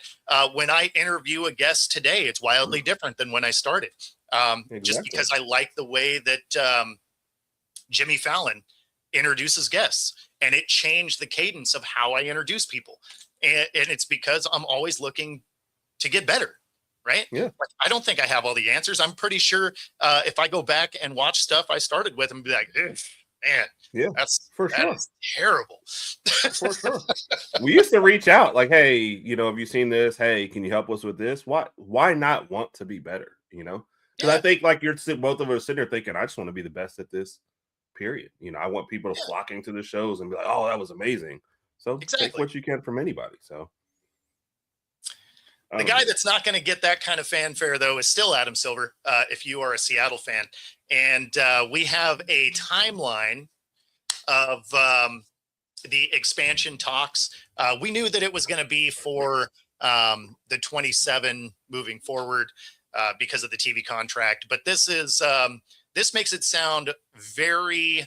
Speaker 1: When I interview a guest today, it's wildly different than when I started. Just because I like the way that Jimmy Fallon introduces guests, and it changed the cadence of how I introduce people. And it's because I'm always looking to get better. Right.
Speaker 2: Yeah.
Speaker 1: Like, I don't think I have all the answers. I'm pretty sure if I go back and watch stuff I started with and be like, man,
Speaker 2: yeah,
Speaker 1: that's
Speaker 2: for sure.
Speaker 1: Is terrible.
Speaker 2: For sure. We used to reach out like, hey, have you seen this? Hey, can you help us with this? Why not want to be better? Because I think like both of us sitting there thinking, I just want to be the best at this, period. I want people to flocking to the shows and be like, oh, that was amazing. So take what you can from anybody. So
Speaker 1: the guy that's not going to get that kind of fanfare, though, is still Adam Silver, if you are a Seattle fan. And we have a timeline of the expansion talks. We knew that it was going to be for the 27 moving forward because of the TV contract. But this is this makes it sound very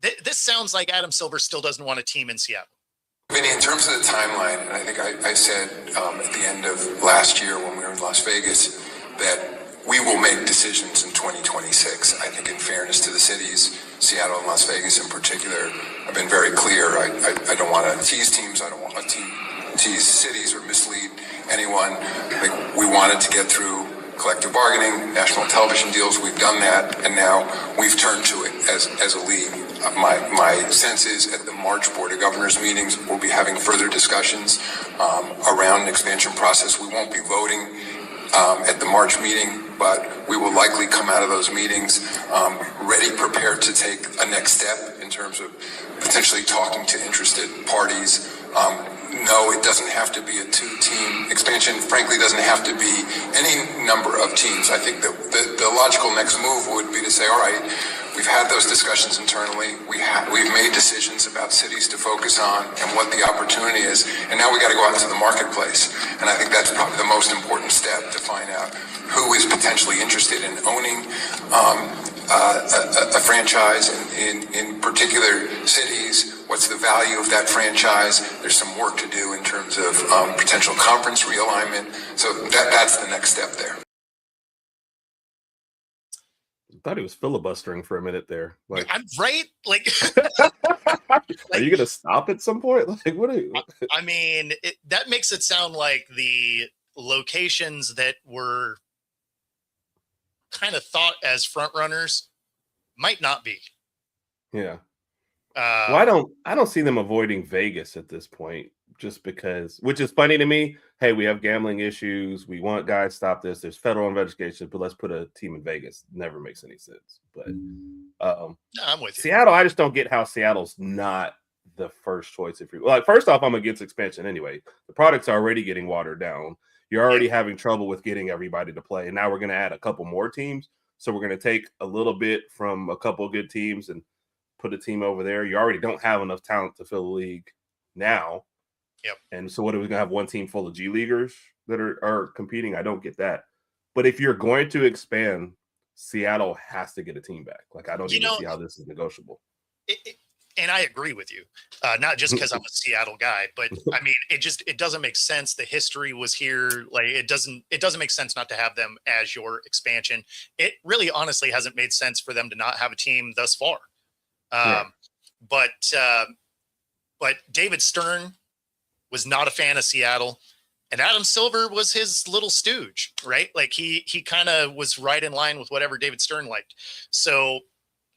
Speaker 1: this sounds like Adam Silver still doesn't want a team in Seattle.
Speaker 5: Vinny, in terms of the timeline, and I think I said at the end of last year when we were in Las Vegas that we will make decisions in 2026. I think in fairness to the cities, Seattle and Las Vegas in particular, I've been very clear. I don't want to tease teams. I don't want to tease cities or mislead anyone. I think we wanted to get through collective bargaining, national television deals. We've done that, and now we've turned to it as a league. My sense is at the March Board of Governors meetings, we'll be having further discussions around an expansion process. We won't be voting at the March meeting, but we will likely come out of those meetings ready, prepared to take a next step in terms of potentially talking to interested parties. No, it doesn't have to be a two-team expansion. Frankly, doesn't have to be any number of teams. I think that the logical next move would be to say, all right, we've had those discussions internally. We've made decisions about cities to focus on and what the opportunity is. And now we got to go out into the marketplace. And I think that's probably the most important step to find out who is potentially interested in owning a franchise in particular cities. What's the value of that franchise? There's some work to do in terms of potential conference realignment. So that's the next step there.
Speaker 2: I thought he was filibustering for a minute there. Like,
Speaker 1: I'm right. Like,
Speaker 2: are you going to stop at some point? Like, what are you?
Speaker 1: I mean, that makes it sound like the locations that were kind of thought as front runners might not be.
Speaker 2: Yeah. Well, I don't see them avoiding Vegas at this point, just because, which is funny to me. Hey, we have gambling issues. We want guys to stop this. There's federal investigations, but let's put a team in Vegas. Never makes any sense. But
Speaker 1: no, I'm with you.
Speaker 2: Seattle, I just don't get how Seattle's not the first choice. If you like, first off, I'm against expansion anyway. The product's already getting watered down. You're already having trouble with getting everybody to play, and now we're going to add a couple more teams. So we're going to take a little bit from a couple of good teams and put a team over there. You already don't have enough talent to fill the league now.
Speaker 1: Yep.
Speaker 2: And so what are we gonna have one team full of G leaguers that are competing? I don't get that. But if you're going to expand, Seattle has to get a team back. Like I don't even see how this is negotiable.
Speaker 1: And I agree with you, not just because I'm a Seattle guy, but I mean, it doesn't make sense. The history was here. Like it doesn't make sense not to have them as your expansion. It really honestly hasn't made sense for them to not have a team thus far. But David Stern was not a fan of Seattle, and Adam Silver was his little stooge, right? Like he kind of was right in line with whatever David Stern liked. So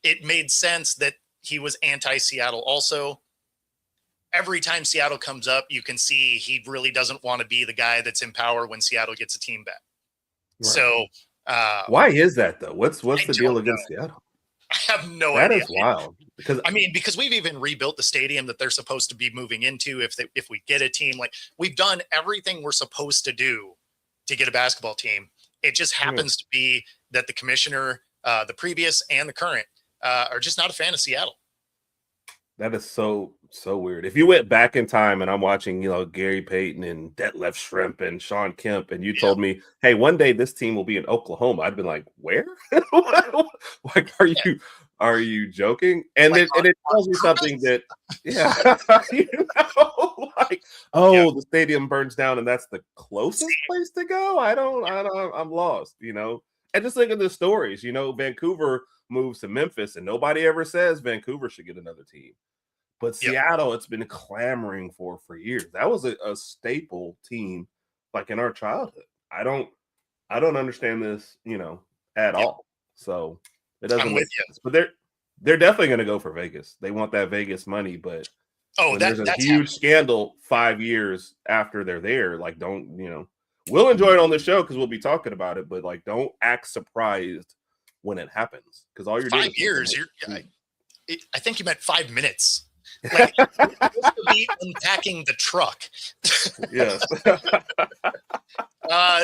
Speaker 1: it made sense that he was anti-Seattle also. Every time Seattle comes up, you can see he really doesn't want to be the guy that's in power when Seattle gets a team back. Right. So
Speaker 2: why is that though? What's the deal against Seattle?
Speaker 1: I have no idea.
Speaker 2: That is wild.
Speaker 1: Because we've even rebuilt the stadium that they're supposed to be moving into. If we get a team, like we've done everything we're supposed to do to get a basketball team. It just happens to be that the commissioner, the previous and the current, are just not a fan of Seattle.
Speaker 2: That is so weird. If you went back in time and I'm watching, Gary Payton and Detlef Schrempf and Sean Kemp, and you told me, hey, one day this team will be in Oklahoma, I'd been like, where? Like, are you joking? And like, it tells me something that, the stadium burns down and that's the closest place to go. I'm lost, And just think of the stories, Vancouver moves to Memphis and nobody ever says Vancouver should get another team. But Seattle, it's been clamoring for years. That was a staple team like in our childhood. I don't understand this, at all. So it doesn't make sense. But they're definitely going to go for Vegas. They want that Vegas money, but there's a huge scandal 5 years after they're there, like we'll enjoy it on the show because we'll be talking about it, but like don't act surprised when it happens because all you're doing
Speaker 1: 5 years. I think you meant 5 minutes. Like you're supposed to be unpacking the truck.
Speaker 2: Yes.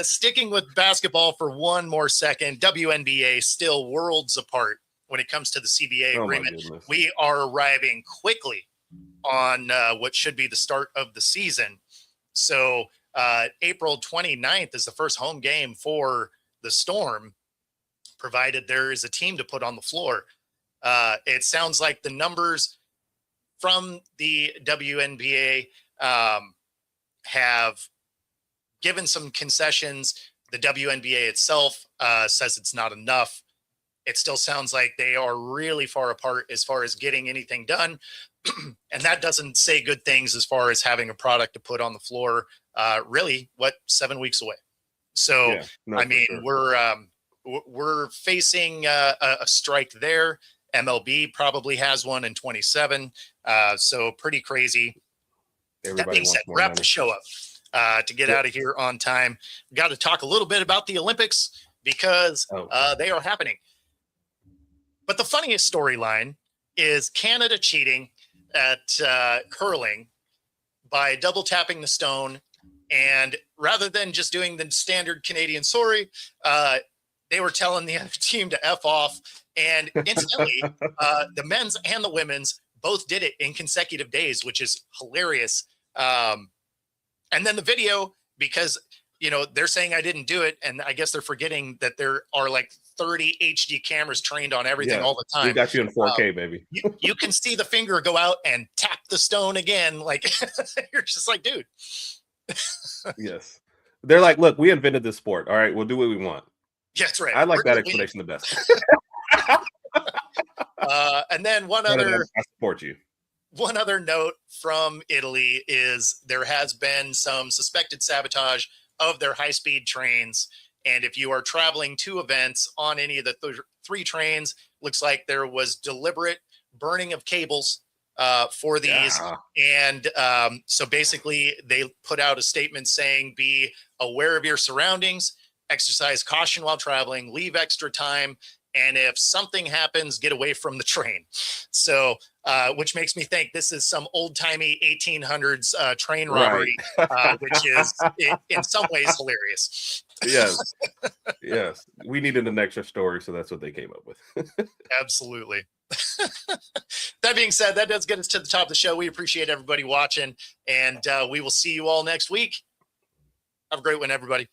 Speaker 1: Sticking with basketball for one more second, WNBA still worlds apart when it comes to the CBA agreement. We are arriving quickly on what should be the start of the season. So April 29th is the first home game for the Storm, provided there is a team to put on the floor. It sounds like the numbers from the WNBA have given some concessions. The WNBA itself says it's not enough. It still sounds like they are really far apart as far as getting anything done. And that doesn't say good things as far as having a product to put on the floor. Really, 7 weeks away? So, we're facing a strike there. MLB probably has one in 27. So pretty crazy. That being said, wrap the show up to get out of here on time. We've got to talk a little bit about the Olympics because they are happening. But the funniest storyline is Canada cheating at curling by double tapping the stone. And rather than just doing the standard Canadian sorry, they were telling the other team to F off. And incidentally, the men's and the women's both did it in consecutive days, which is hilarious. And then the video, because, they're saying I didn't do it. And I guess they're forgetting that there are like 30 HD cameras trained on everything all the time.
Speaker 2: We got you in 4K, baby.
Speaker 1: You can see the finger go out and tap the stone again. Like, you're just like, dude.
Speaker 2: Yes. They're like, look, we invented this sport. All right, we'll do what we want.
Speaker 1: Yeah, that's right.
Speaker 2: I like that explanation the best.
Speaker 1: And then I
Speaker 2: support you.
Speaker 1: One other note from Italy is there has been some suspected sabotage of their high-speed trains. And if you are traveling to events on any of the three trains, looks like there was deliberate burning of cables for these. Yeah. And so basically they put out a statement saying, be aware of your surroundings, exercise caution while traveling, leave extra time, and if something happens, get away from the train. So, which makes me think this is some old-timey 1800s train robbery, which is in some ways hilarious.
Speaker 2: Yes. We needed an extra story, so that's what they came up with.
Speaker 1: Absolutely. That being said, that does get us to the top of the show. We appreciate everybody watching, and we will see you all next week. Have a great one, everybody.